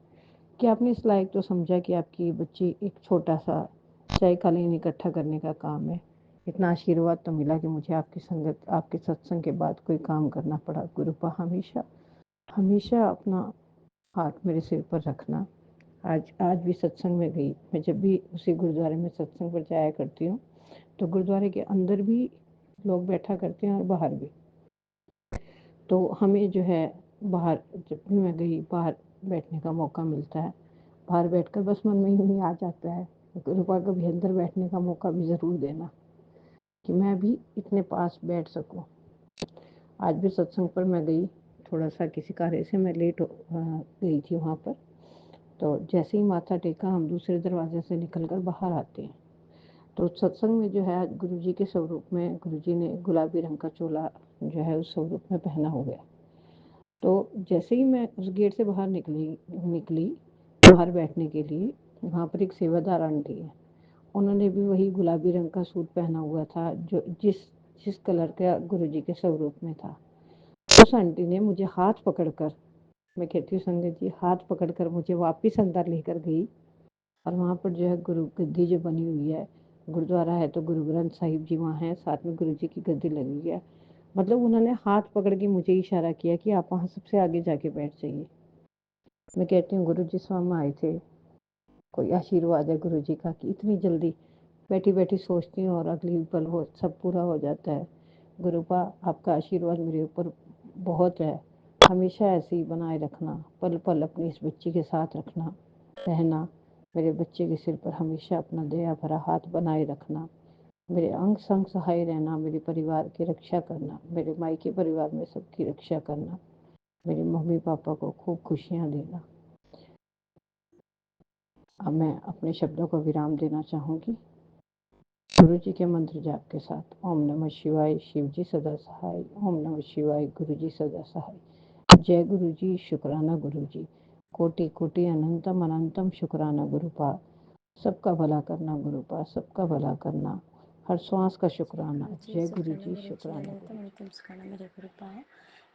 कि आपने इस लायक तो समझा कि आपकी बच्ची एक छोटा-सा चाहे कालीन इकट्ठा करने का काम है। इतना आशीर्वाद तो मिला कि मुझे आपकी संगत, आपके सत्संग के बाद कोई काम करना पड़ा। गुरुपा, हमेशा हमेशा अपना हाथ मेरे सिर पर रखना। आज भी सत्संग में गई, मैं जब भी उसी गुरुद्वारे में सत्संग पर जाया करती हूँ, तो गुरुद्वारे के अंदर भी लोग बैठा करते हैं और बाहर भी। तो हमें जो है बाहर, जब भी मैं गई, बाहर बैठने का मौका मिलता है। बाहर बैठकर बस मन में यूँ ही आ जाता है, गुरुपा कभी अंदर बैठने का मौका भी ज़रूर देना कि मैं भी इतने पास बैठ सकूँ। आज भी सत्संग पर मैं गई, थोड़ा-सा किसी कार्य से मैं लेट गई थी वहाँ पर। तो जैसे ही माथा टेका, हम दूसरे दरवाजे से निकलकर बाहर आते हैं, तो सत्संग में जो है आज गुरु जी के स्वरूप में, गुरु जी ने गुलाबी रंग का चोला जो है उस स्वरूप में पहना हुआ है। तो जैसे ही मैं उस गेट से बाहर निकली बाहर बैठने के लिए, वहाँ पर एक सेवादार आंटी है। उन्होंने भी वही गुलाबी रंग का सूट पहना हुआ था, जो जिस जिस कलर का गुरु जी के स्वरूप में था। उस आंटी ने मुझे हाथ पकड़कर, मैं कहती हूँ संगत जी, हाथ पकड़कर मुझे वापस अंदर लेकर गई। और वहाँ पर जो है गुरु गद्दी जो बनी हुई है, गुरुद्वारा है तो गुरु ग्रंथ साहिब जी वहाँ हैं, साथ में गुरु जी की गद्दी लगी हुई है। मतलब उन्होंने हाथ पकड़ के मुझे इशारा किया कि आप वहाँ सबसे आगे जाके बैठ जाइए। मैं कहती हूँ गुरु जी स्वयं आए थे। कोई आशीर्वाद है गुरु जी का कि इतनी जल्दी बैठी बैठी सोचती हूँ और अगली पल वो सब पूरा हो जाता है। गुरुपा, आपका आशीर्वाद मेरे ऊपर बहुत है। हमेशा ऐसे ही बनाए रखना, पल पल अपनी इस बच्ची के साथ रखना रहना। मेरे बच्चे के सिर पर हमेशा अपना दया भरा हाथ बनाए रखना। मेरे अंग संग सहाय रहना, मेरे परिवार की रक्षा करना, मेरे मायके परिवार में सबकी रक्षा करना, मेरे मम्मी पापा को खूब खुशियाँ देना। अब मैं अपने शब्दों को विराम देना चाहूँगी गुरु जी के मंत्र जाप के साथ। ओम नमः शिवाय, शिव जी सदा सहाय। ओम नमः शिवाय, गुरु जी सदा सहाय। जय गुरु जी, शुक्राना गुरु जी। कोटि कोटि अनंतम अनंतम शुक्राना गुरुपा। सबका भला करना गुरुपा, सबका भला करना। हर श्वास का शुक्राना। जय गुरु जी, शुक्राना गुरु अनंतम जी। अनंतम शुक्राना मेरे गुरुपा।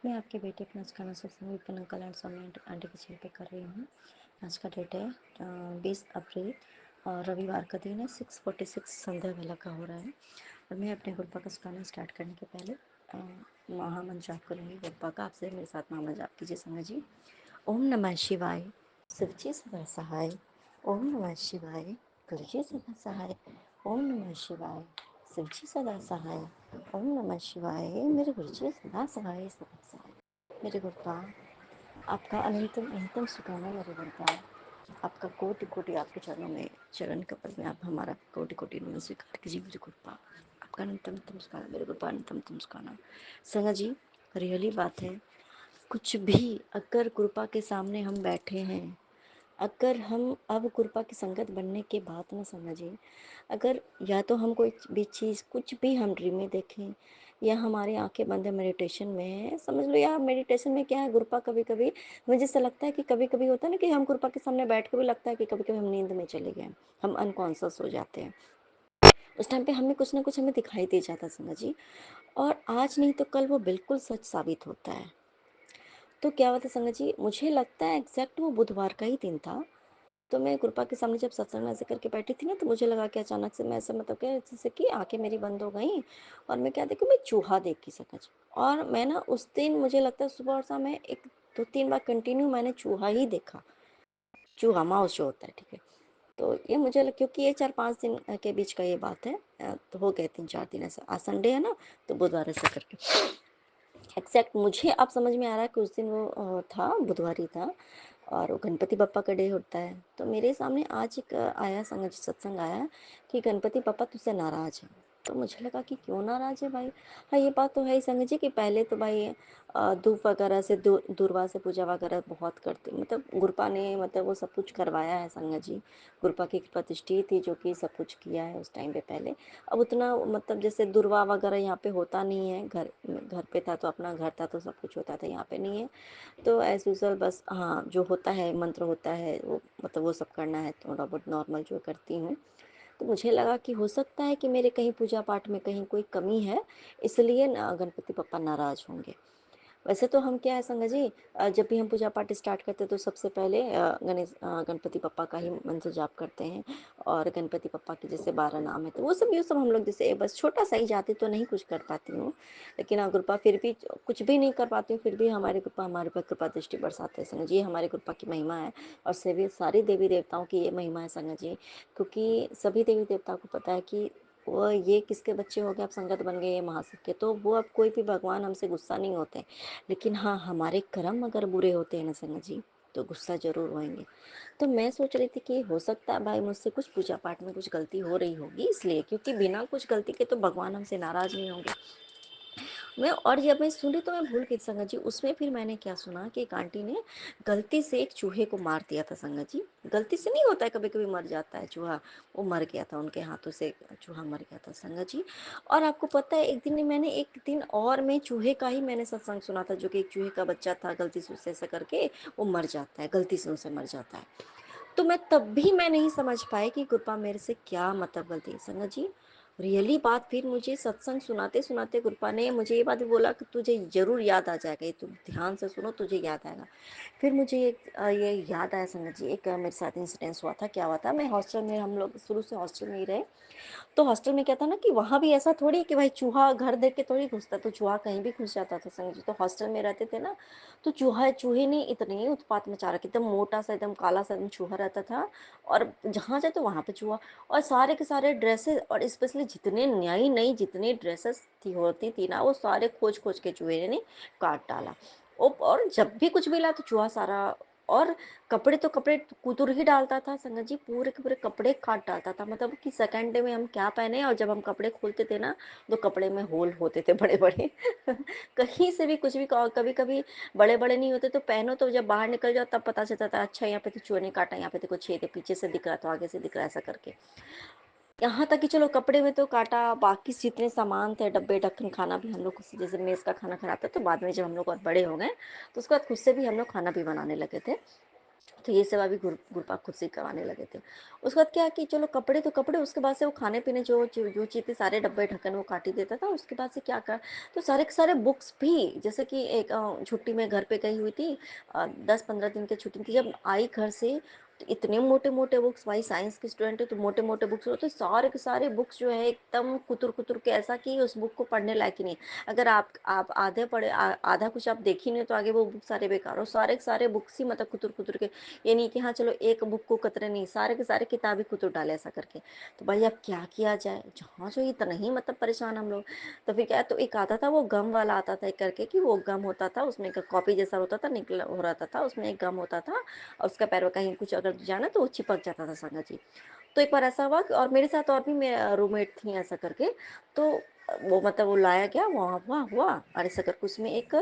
मैं आपके बेटे अपना शुक्राना सत्संग Vipin uncle and Swami aunty के चेहरे पे कर रही हूँ। आज का डेट है 20 अप्रैल और रविवार का दिन है। 6:46 संध्या वेला का हो रहा है और मैं अपने गुरुपा का शुक्राना स्टार्ट करने के पहले महामंत्र जाप करूँगी। गुरुपा का आपसे मेरे साथ महामंत्र जाप कीजिए संगत जी। ओम नमः शिवाय, शिवजी सदा सहाय। ओम नमः शिवाय, गुरुजी सदा सहाय। ओम नमः शिवाय, शिवजी सदा सहाय। ओम नमः शिवाय, मेरे गुरुजी सदा सहाय सदा सहाय। मेरे गुरुपा, आपका अनंतम अनंतम शुक्राना मेरे गुरुपा। आपका कोटि कोटि आपके चरणों में, चरण कपल में आप हमारा कोटि कोटि नमन स्वीकार कीजिए मेरे गुरुपा। आपका अनंतम अनंतम शुक्राना मेरे गुरुपा, अनंतम अनंतम शुक्राना। संगत जी, रियली बात है, कुछ भी अगर कृपा के सामने हम बैठे हैं, अगर हम अब कृपा की संगत बनने के बाद ना समझिए, अगर या तो हम कोई भी चीज़ कुछ भी हम ड्रीम में देखें या हमारी आंखें बंद है मेडिटेशन में है, समझ लो यार मेडिटेशन में क्या है, गुरुपा कभी कभी मुझे ऐसा लगता है कि कभी कभी होता है ना कि हम गुरुपा के सामने बैठ के भी लगता है कि कभी कभी हम नींद में चले गए, हम अनकॉन्शियस हो जाते हैं। उस टाइम पे हमें कुछ ना कुछ हमें दिखाई दे जाता है समझ जी, और आज नहीं तो कल वो बिल्कुल सच साबित होता है। तो क्या हुआ था संगत जी, मुझे लगता है एग्जैक्ट वो बुधवार का ही दिन था। तो मैं कृपा के सामने जब सत्संग में ऐसे करके बैठी थी ना, तो मुझे लगा कि अचानक से मैं ऐसे मतलब कि जैसे कि आंखें मेरी बंद हो गई और मैं क्या देखूँ, मैं चूहा देखी संगत जी। और मैं ना उस दिन मुझे लगता है सुबह और शाम में 1-2-3 बार कंटिन्यू मैंने चूहा ही देखा। चूहा माउस जो होता है, ठीक है। तो ये मुझे क्योंकि ये 4-5 दिन के बीच का ये बात है, तो हो गए 3-4 दिन ऐसा। आज संडे है ना, तो बुधवार ऐसे करके एग्जैक्ट मुझे अब समझ में आ रहा है कि उस दिन वो था, बुधवार ही था और वो गणपति बप्पा का डे होता है। तो मेरे सामने आज एक आया संगत सत्संग आया कि गणपति बप्पा तुझसे नाराज है। तो मुझे लगा कि क्यों नाराज है भाई। हाँ, ये बात तो है ही संगत जी कि पहले तो भाई धूप वगैरह से दूरवा से पूजा वगैरह बहुत करते, मतलब गुरपा ने मतलब वो सब कुछ करवाया है संगत जी। गुरपा की प्रतिष्ठी थी जो कि सब कुछ किया है उस टाइम पे पहले। अब उतना मतलब जैसे दुर्वा वगैरह यहाँ पे होता नहीं है, घर घर पे था तो अपना घर था तो सब कुछ होता था, यहाँ पे नहीं है। तो एज यूजल बस हाँ, जो होता है मंत्र होता है वो मतलब वो सब करना है, थोड़ा बहुत नॉर्मल जो करती हूँ। तो मुझे लगा कि हो सकता है कि मेरे कहीं पूजा पाठ में कहीं कोई कमी है, इसलिए गणपति पप्पा नाराज होंगे। वैसे तो हम क्या है संगत जी, जब भी हम पूजा पाठ स्टार्ट करते हैं तो सबसे पहले गणपति पप्पा का ही मंत्र जाप करते हैं। और गणपति पप्पा के जैसे 12 नाम है तो वो सब ये सब हम लोग जैसे बस छोटा सा ही जाती तो नहीं कुछ कर पाती हूँ, लेकिन हाँ कृपा फिर भी कुछ भी नहीं कर पाती हूँ, फिर भी हमारे कृपा हमारे पर कृपा दृष्टि बरसाते हैं संगत जी। ये हमारे कृपा की महिमा है और सभी सारी देवी देवताओं की ये महिमा है संगत जी। क्योंकि सभी देवी देवताओं को पता है कि वो ये किसके बच्चे हो गए, अब संगत बन गए ये महाशिव के, तो वो अब कोई भी भगवान हमसे गुस्सा नहीं होते। लेकिन हाँ, हमारे कर्म अगर बुरे होते हैं ना संगत जी, तो गुस्सा जरूर होएंगे। तो मैं सोच रही थी कि हो सकता है भाई मुझसे कुछ पूजा पाठ में कुछ गलती हो रही होगी, इसलिए क्योंकि बिना कुछ गलती के तो भगवान हमसे नाराज नहीं होंगे। मैं और जब मैं सुनी तो मैं भूल गई संगत जी। उसमें फिर मैंने क्या सुना कि एक आंटी ने गलती से एक चूहे को मार दिया था संगत जी। गलती से नहीं होता है, कभी कभी मर जाता है चूहा, वो मर गया था उनके हाथों से, चूहा मर गया था संगत जी। और आपको पता है एक दिन और मैं चूहे का ही मैंने सत्संग सुना था, जो कि एक चूहे का बच्चा था, गलती से उससे ऐसा करके वो मर जाता है, गलती से उनसे मर जाता है। तो मैं तब भी मैं नहीं समझ पाई कि कृपा मेरे से क्या मतलब गलती है संगत जी। रियली बात फिर मुझे सत्संग सुनाते-सुनाते गुरपा ने मुझे ये बात भी बोला कि तुझे ज़रूर याद आ जाएगा, ये तुम ध्यान से सुनो तुझे याद आएगा। फिर मुझे ये याद आया संगत जी, एक मेरे साथ इंसिडेंस हुआ था। क्या हुआ था, मैं हॉस्टल में, हम लोग शुरू से हॉस्टल में ही रहे। तो हॉस्टल में क्या था ना कि वहाँ भी ऐसा थोड़ी कि भाई चूहा घर देख के थोड़ी घुसता, तो चूहा कहीं भी घुस जाता था संग जी। तो हॉस्टल में रहते थे ना, तो चूहे ने इतने उत्पात मचा रखे, एकदम मोटा सा, एकदम काला सा एकदम चूहा रहता था। और जहाँ जाए तो वहाँ पे चूहा। और सारे के सारे ड्रेसेस, और स्पेशली जितने नई नई जितनी ड्रेसेस थी होती थी ना, वो सारे खोज खोज के चूहे ने काट डाला। और जब भी कुछ मिला तो चूहा सारा। और कपड़े तो कपड़े कुतुर ही डालता था संगत जी, पूरे के पूरे कपड़े काट डालता था। मतलब कि सेकंड डे में हम क्या पहने, और जब हम कपड़े खोलते थे ना, तो कपड़े में होल होते थे बड़े बड़े। कहीं से भी कुछ भी, कभी कभी बड़े बड़े नहीं होते तो पहनो, तो जब बाहर निकल जाओ तब पता चलता था, अच्छा यहाँ पे तो चूहे ने काटा, यहाँ पे तो कुछ छेद है, पीछे से दिख रहा तो आगे से दिख रहा, ऐसा करके। यहाँ तक कि चलो कपड़े में तो काटा, बाकी जितने सामान थे, डब्बे ढक्कन, खाना भी हम लोग खुद से, जैसे मेस का खाना खराब था, तो बाद में जब हम लोग और बड़े हो गए तो उसके बाद खुद से भी हम लोग खाना भी बनाने लगे थे। तो ये सेवा भी गुरपा खुद से करवाने लगे थे। उसके बाद क्या है कि चलो कपड़े तो कपड़े, उसके बाद से वो खाने पीने जो चीज़ थी, सारे डब्बे ढक्कन वो काट ही देता था। उसके बाद से क्या कर, तो सारे के सारे बुक्स भी, जैसे कि एक छुट्टी में घर पे गई हुई थी, 10-15 दिन की छुट्टी थी, जब आई घर से तो इतने मोटे मोटे बुक्स, भाई साइंस के स्टूडेंट है तो मोटे मोटे बुक्स होते, सारे के सारे बुक्स जो है एकदम कुतुर कुतुर के, ऐसा कि उस बुक को पढ़ने लायक ही नहीं। अगर आप आधे पढ़े, आधा कुछ आप देख ही नहीं, तो आगे वो बुक सारे बेकार हो, सारे के सारे बुक्स ही मतलब कुतुर कुतुर के। ये नहीं कि हाँ चलो एक बुक को कतरे नहीं, सारे के सारे किताब ही कुतुर डाले, ऐसा करके। तो भाई अब क्या किया जाए, जहाँ जो इतना ही मतलब परेशान हम लोग। तो फिर क्या है, तो एक आता था वो गम वाला आता था एक करके, कि वो गम होता था उसमें, एक कॉपी जैसा होता था, निकल हो रहता था उसमें, एक गम होता था, और उसका पैर कहीं कुछ अगर जाना तो वो चिपक जाता था संगत जी। तो एक बार ऐसा हुआ और मेरे साथ और भी मेरे रूममेट थी, ऐसा करके। तो वो मतलब वो लाया गया, वहाँ हुआ हुआ और ऐसा करके उसमें एक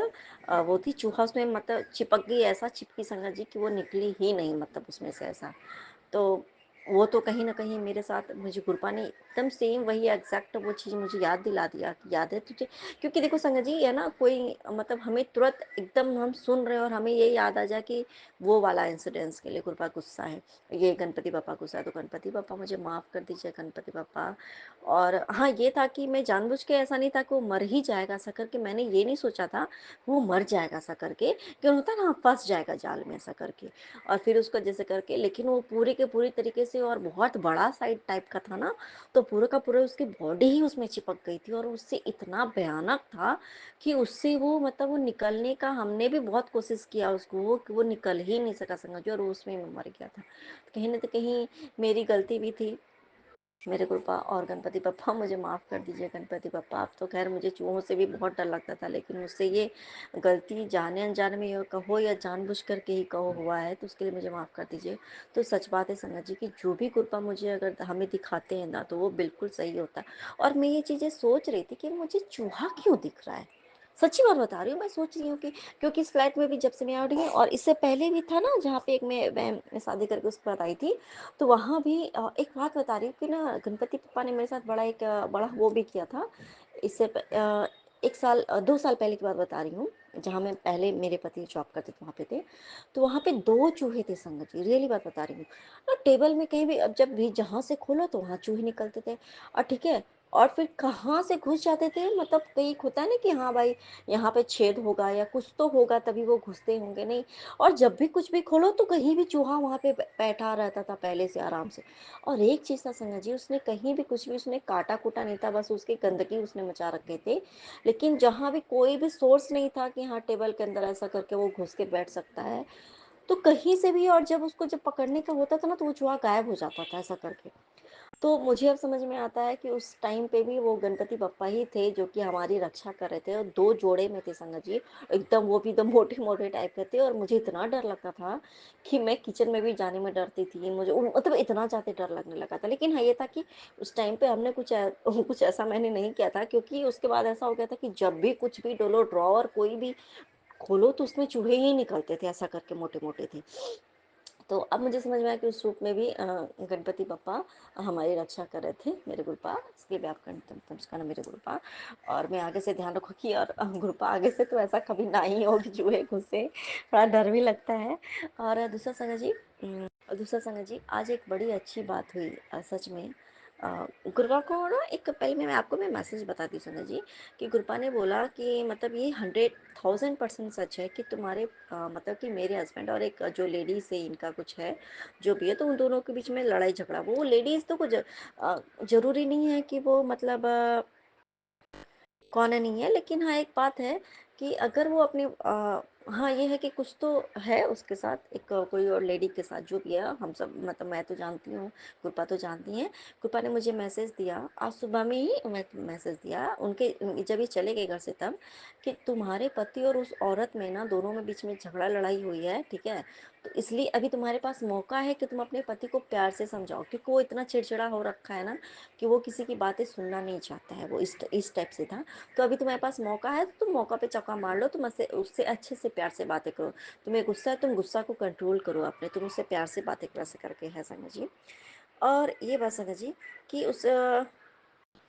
वो थी चूहा, उसमें मतलब चिपक गई, ऐसा चिपकी संगत जी कि वो निकली ही नहीं, मतलब उसमें से ऐसा। तो वो तो कहीं न कहीं मेरे साथ, मुझे गुरपा ने एकदम सेम वही एग्ज़ैक्ट वो चीज़ मुझे याद दिला दिया कि याद है तुझे? क्योंकि देखो संगत जी, है ना, कोई मतलब हमें तुरंत एकदम हम सुन रहे हैं और हमें ये याद आ जाए कि वो वाला इंसिडेंस के लिए गुरपा गुस्सा है, ये गणपति बप्पा गुस्सा है, तो गणपति बप्पा मुझे माफ़ कर दीजिए गणपति बप्पा। और हाँ, ये था कि मैं जानबूझ के, ऐसा नहीं था कि वो मर ही जाएगा ऐसा करके, मैंने ये नहीं सोचा था वो मर जाएगा ऐसा करके, कि होता है ना फँस जाएगा जाल में ऐसा करके। और फिर उसको जैसे करके, लेकिन वो पूरी के पूरी तरीके से, और बहुत बड़ा साइड टाइप का था ना, तो पूरा का पूरा उसकी बॉडी ही उसमें चिपक गई थी, और उससे इतना भयानक था कि उससे वो मतलब वो निकलने का, हमने भी बहुत कोशिश किया उसको, वो कि वो निकल ही नहीं सका समझो, और वो उसमें मर गया था। तो कहीं न तो कहीं मेरी गलती भी थी, मेरे कृपा, और गणपति बप्पा मुझे माफ़ कर दीजिए गणपति बप्पा। अब तो खैर मुझे चूहों से भी बहुत डर लगता था, लेकिन मुझसे ये गलती जाने अनजाने में ये कहो या जानबूझ कर के ही कहो हुआ है, तो उसके लिए मुझे माफ़ कर दीजिए। तो सच बात है संगत जी कि जो भी कृपा मुझे अगर हमें दिखाते हैं ना, तो वो बिल्कुल सही होता है। और मैं ये चीज़ें सोच रही थी कि मुझे चूहा क्यों दिख रहा है? सच्ची बात बता रही हूँ, मैं सोच रही हूँ कि क्योंकि इस फ्लैट में भी जब से मैं आ रही हूँ, और इससे पहले भी था ना, जहाँ पे एक मैं शादी करके उसके बाद आई थी, तो वहाँ भी एक बात बता रही हूँ कि ना, गणपति पप्पा ने मेरे साथ बड़ा वो भी किया था। इससे 1 साल 2 साल पहले की बात बता रही हूँ, जहाँ मैं पहले मेरे पति जॉब करते थे वहाँ पे थे। तो वहाँ पे 2 चूहे थे संगत जी, रियली बात बता रही हूँ। टेबल में कहीं भी, अब जब भी जहाँ से खोलो तो वहाँ चूहे निकलते थे, और ठीक है, और फिर कहाँ से घुस जाते थे, मतलब कहीं एक होता है ना कि हाँ भाई, यहाँ पे छेद होगा या कुछ तो होगा तभी वो घुसते होंगे, नहीं। और जब भी कुछ भी खोलो तो कहीं भी चूहा वहाँ पे बैठा रहता था पहले से आराम से। और एक चीज़ था संगत जी, उसने कहीं भी कुछ भी उसने काटा-कूटा नहीं था, बस उसकी गंदगी उसने मचा रखे थे। लेकिन जहाँ भी कोई भी सोर्स नहीं था कि हाँ, टेबल के अंदर ऐसा करके वो घुस के बैठ सकता है, तो कहीं से भी, और जब उसको जब पकड़ने का होता था ना, तो वो चूहा गायब हो जाता था ऐसा करके। तो मुझे अब समझ में आता है कि उस टाइम पे भी वो गणपति बप्पा ही थे जो कि हमारी रक्षा कर रहे थे, और 2 जोड़े में थे संगत जी। एकदम वो भी एकदम मोटे-मोटे टाइप के थे, और मुझे इतना डर लगता था कि मैं किचन में भी जाने में डरती थी। मुझे मतलब इतना ज़्यादा डर लगने लगा था। लेकिन हाँ, ये था कि उस टाइम पे हमने कुछ ऐसा मैंने नहीं किया था, क्योंकि उसके बाद ऐसा हो गया था कि जब भी कुछ भी डोलो, ड्रॉवर कोई भी खोलो तो उसमें चूहे ही निकलते थे, ऐसा करके मोटे-मोटे थे। तो अब मुझे समझ में आया कि उस रूप में भी गणपति बप्पा हमारी रक्षा कर रहे थे, मेरे गुरुपा, इसके लिए आपका नमस्कार मेरे गुरुपा। और मैं आगे से ध्यान रखूँगी, और गुरुपा आगे से तो ऐसा कभी ना ही हो कि चूहे घुसे, थोड़ा डर भी लगता है। और दूसरा संगत जी, आज एक बड़ी अच्छी बात हुई, सच में। गुरबा को ना एक पहले मैं आपको मैं मैसेज बताती हूँ संगत जी, कि गुरबा ने बोला कि मतलब ये 100,000% सच है कि तुम्हारे मतलब कि मेरे हस्बैंड और एक जो लेडीज है इनका कुछ है, जो भी है, तो उन दोनों के बीच में लड़ाई झगड़ा, वो लेडीज तो कुछ जरूरी नहीं है कि वो मतलब कौन नहीं है, लेकिन हाँ, एक बात है कि अगर वो अपनी हाँ, ये है कि कुछ तो है उसके साथ, एक कोई और लेडी के साथ जो भी है, हम सब मतलब मैं तो जानती हूँ, कृपा तो जानती हैं। कृपा ने मुझे मैसेज दिया, आज सुबह में ही मैं मैसेज दिया उनके, जब ये चले गए घर से तब, कि तुम्हारे पति और उस औरत में ना दोनों में बीच में झगड़ा लड़ाई हुई है, ठीक है? तो इसलिए अभी तुम्हारे पास मौका है कि तुम अपने पति को प्यार से समझाओ, क्योंकि वो इतना चिड़चिड़ा हो रखा है ना कि वो किसी की बातें सुनना नहीं चाहता है, वो इस टाइप से था। तो अभी तुम्हारे पास मौका है, तो तुम मौका पे चौका मार लो, तुम उससे उससे अच्छे से प्यार से बातें करो। तुम्हें गुस्सा है, तुम गुस्सा को कंट्रोल करो अपने, तुम उससे प्यार से बातें कैसे करके है संगत जी। और ये बात संगत जी कि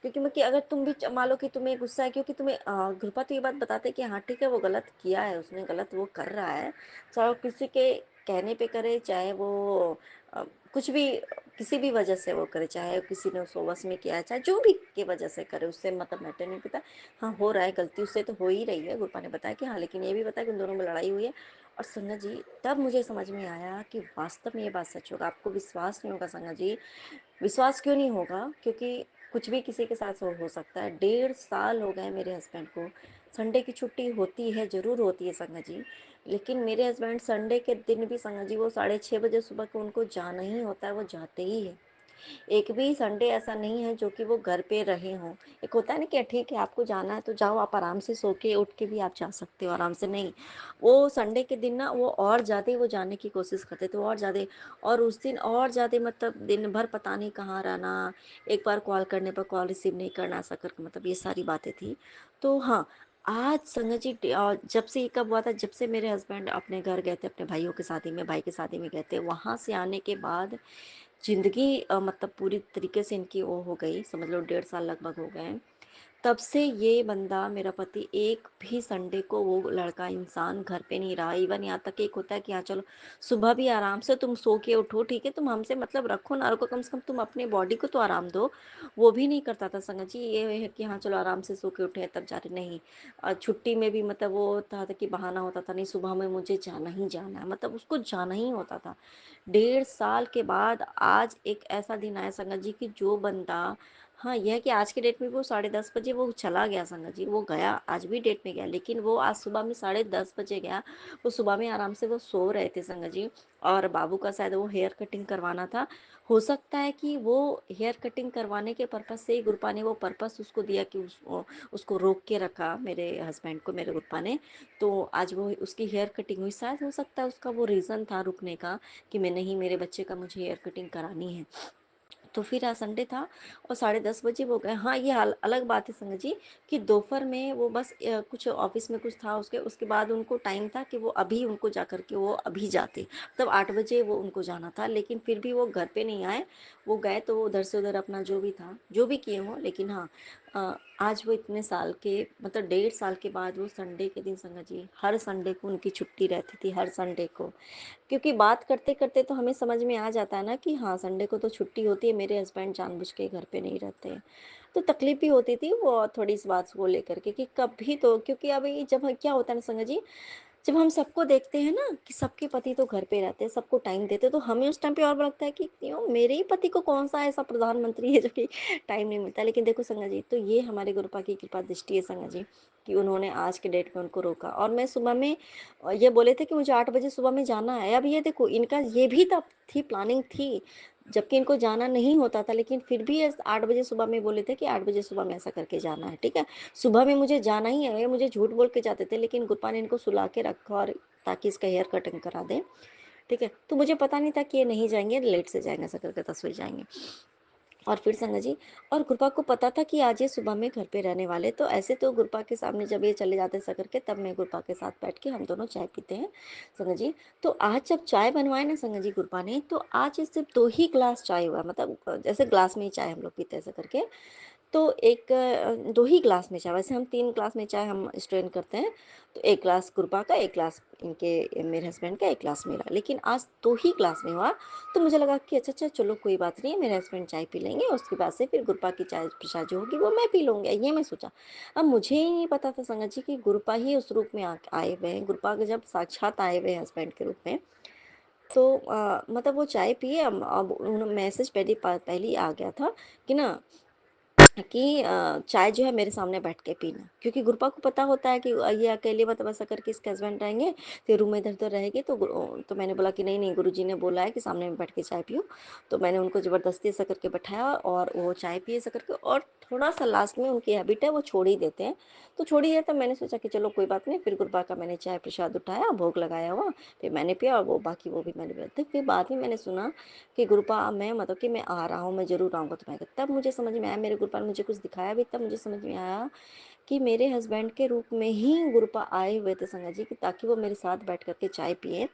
क्योंकि मैं कि अगर तुम भी मान लो कि तुम्हें गुस्सा है, क्योंकि तुम्हें ध्रुपद तो ये बात बताते कि हाँ ठीक है, वो गलत किया है, उसने गलत वो कर रहा है, चाहे वो किसी के कहने पे करे, चाहे वो अ, कुछ भी किसी भी वजह से वो करे, चाहे किसी ने उसको वश में किया है, चाहे जो भी की वजह से करे, उससे मतलब मैटर नहीं पता। हाँ, हो रहा है, गलती उससे तो हो ही रही है, गुरपा ने बताया कि हाँ, लेकिन ये भी बताया कि उन दोनों में लड़ाई हुई है। और संगत जी तब मुझे समझ में आया कि वास्तव में ये बात सच होगा, आपको विश्वास नहीं होगा संगत जी। विश्वास क्यों नहीं होगा? क्योंकि कुछ भी किसी के साथ हो सकता है। 1.5 साल हो गए मेरे हस्बैंड को। संडे की छुट्टी होती है, ज़रूर होती है संगत जी, लेकिन मेरे हस्बैंड संडे के दिन भी संगत जी वो 6:30 बजे सुबह को उनको जाना ही होता है, वो जाते ही है। एक भी संडे ऐसा नहीं है जो कि वो घर पे रहे हों। एक होता है ना कि ठीक है, आपको जाना है तो जाओ, आप आराम से सो के उठ के भी आप जा सकते हो आराम से, नहीं। वो संडे के दिन ना वो और ज़्यादा वो जाने की कोशिश करते थे, और ज़्यादा, और उस दिन और ज़्यादा मतलब दिन भर पता नहीं कहाँ रहना, एक बार कॉल करने पर कॉल रिसीव नहीं करना, ऐसा करके मतलब ये सारी बातें थी। तो हाँ, आज संगत जी जब से ये कब हुआ था, जब से मेरे हस्बैंड अपने घर गए थे, अपने भाइयों की शादी में, भाई की शादी में गए थे, वहाँ से आने के बाद ज़िंदगी मतलब पूरी तरीके से इनकी वो हो गई, समझ लो 1.5 साल लगभग हो गए हैं। तब से ये बंदा मेरा पति एक भी संडे को, वो लड़का इंसान घर पे नहीं रहा। इवन यहाँ तक एक होता है कि हाँ चलो, सुबह भी आराम से तुम सो के उठो, ठीक है, तुम हमसे मतलब रखो ना रखो, कम से कम तुम अपने बॉडी को तो आराम दो, वो भी नहीं करता था संगत जी। ये है कि हाँ चलो आराम से सो के उठे तब जा रहे, नहीं। छुट्टी में भी मतलब वो होता था कि बहाना होता था, नहीं सुबह में मुझे जाना ही जाना है, मतलब उसको जाना ही होता था। 1.5 साल के बाद आज एक ऐसा दिन आया संगत जी कि जो बंदा, हाँ, यह है कि आज के डेट में वो 10:30 बजे वो चला गया संगत जी, वो गया, आज भी डेट में गया, लेकिन वो आज सुबह में 10:30 बजे गया। वो सुबह में आराम से वो सो रहे थे संगत जी, और बाबू का शायद वो हेयर कटिंग करवाना था। हो सकता है कि वो हेयर कटिंग करवाने के पर्पज से ही गुरपा ने वो पर्पस उसको दिया कि उसको रोक के रखा मेरे हस्बैंड को, मेरे गुरपा ने। तो आज वो उसकी हेयर कटिंग हुई, शायद हो सकता है उसका वो रीज़न था रुकने का, कि मैं नहीं, मेरे बच्चे का मुझे हेयर कटिंग करानी है। तो फिर आज संडे था और 10:30 बजे वो गए। हाँ, ये अलग बात है संगत जी कि दोपहर में वो बस कुछ ऑफिस में कुछ था, उसके उसके बाद उनको टाइम था कि वो अभी उनको जा करके वो अभी जाते, तब 8 बजे वो उनको जाना था, लेकिन फिर भी वो घर पे नहीं आए। वो गए तो वो उधर से उधर अपना जो भी था जो भी किए हों, लेकिन हाँ, आज वो इतने साल के मतलब 1.5 साल के बाद वो संडे के दिन संगत जी, हर संडे को उनकी छुट्टी रहती थी, हर संडे को। क्योंकि बात करते करते तो हमें समझ में आ जाता है ना कि हाँ, संडे को तो छुट्टी होती है, मेरे हस्बैंड जानबूझ के घर पे नहीं रहते हैं। तो तकलीफ भी होती थी वो थोड़ी इस बात को लेकर के कि कभी तो, क्योंकि अभी जब क्या होता है ना संगत जी, जब हम सबको देखते हैं ना कि सबके पति तो घर पे रहते हैं, सबको टाइम देते हैं, तो हमें उस टाइम पे और लगता है कि क्यों मेरे ही पति को कौन सा ऐसा प्रधानमंत्री है जो कि टाइम नहीं मिलता। लेकिन देखो संगत जी, तो ये हमारे गुरुपा की कृपा दृष्टि है संगत जी, कि उन्होंने आज के डेट में उनको रोका। और मैं सुबह में ये बोले थे कि मुझे 8 बजे सुबह में जाना है। अब ये देखो, इनका ये भी तब थी, प्लानिंग थी, जबकि इनको जाना नहीं होता था, लेकिन फिर भी 8 बजे सुबह में बोले थे कि 8 बजे सुबह में ऐसा करके जाना है, ठीक है। सुबह में मुझे जाना ही है, ये मुझे झूठ बोल के जाते थे, लेकिन गुप्पा ने इनको सुला के रखा, और ताकि इसका हेयर कटिंग करा दें, ठीक है। तो मुझे पता नहीं था कि ये नहीं जाएंगे, लेट से जाएंगे, ऐसा करके 10 बजे जाएंगे। और फिर संगत जी, और गुरपा को पता था कि आज ये सुबह में घर पे रहने वाले, तो ऐसे तो गुरपा के सामने जब ये चले जाते ऐसा करके, तब मैं गुरपा के साथ बैठ के हम दोनों चाय पीते हैं संगत जी। तो आज जब चाय बनवाए ना संगत जी गुरपा ने, तो आज सिर्फ 2 ही ग्लास चाय हुआ, मतलब जैसे ग्लास में ही चाय हम लोग पीते हैं ऐसा करके। तो 2 ही ग्लास में चाय, वैसे हम 3 ग्लास में चाय हम स्ट्रेन करते हैं। तो 1 ग्लास गुरपा का, 1 ग्लास इनके मेरे हस्बैंड का, 1 ग्लास मेरा, लेकिन आज 2 ही ग्लास में हुआ। तो मुझे लगा कि अच्छा अच्छा चलो कोई बात नहीं, मेरे हस्बैंड चाय पी लेंगे। जाएँगे, उसके बाद से फिर गुरपा की चाय प्रसाद जो होगी वो मैं पी लूँगी, ये मैं सोचा। अब मुझे ही नहीं पता था संगत जी कि गुरपा ही उस रूप में आए हुए हैं, गुरपा के जब साक्षात आए हुए हैं हस्बैंड के रूप में। तो मतलब वो चाय पिए, अब उन्हों मैसेज पहले ही आ गया था कि ना कि चाय जो है मेरे सामने बैठ के पीना, क्योंकि गुरपा को पता होता है कि ये अकेले मतलब ऐसा करके इसके हस्बैंड रहेंगे, फिर रूम में इधर-उधर रहेगी, तो मैंने बोला कि नहीं-नहीं, गुरुजी ने बोला है कि सामने में बैठ के चाय पियो। तो मैंने उनको ज़बरदस्ती ऐसा करके बैठाया और वो चाय पिए ऐसा करके, और थोड़ा-सा लास्ट में उनकी हैबिट है वो छोड़ ही देते हैं। तो छोड़ ही दिया, तब मैंने सोचा कि चलो कोई बात नहीं, फिर गुरपा का मैंने चाय प्रसाद उठाया, भोग लगाया हुआ, फिर मैंने पिया और वो बाकी वो भी मैंने पिया। तो फिर बाद में मैंने सुना कि गुरपा मैं मतलब कि मैं आ रहा हूँ, मैं ज़रूर आऊँगा तुम्हारे घर। तब मुझे समझ में आया, मेरे गुरपा ने मुझे कुछ दिखाया भी, तब मुझे समझ में आया कि मेरे हस्बैंड के रूप में ही गुरपा आए हुए थे संगत जी, कि ताकि वो मेरे साथ बैठ कर के चाय पिएँ।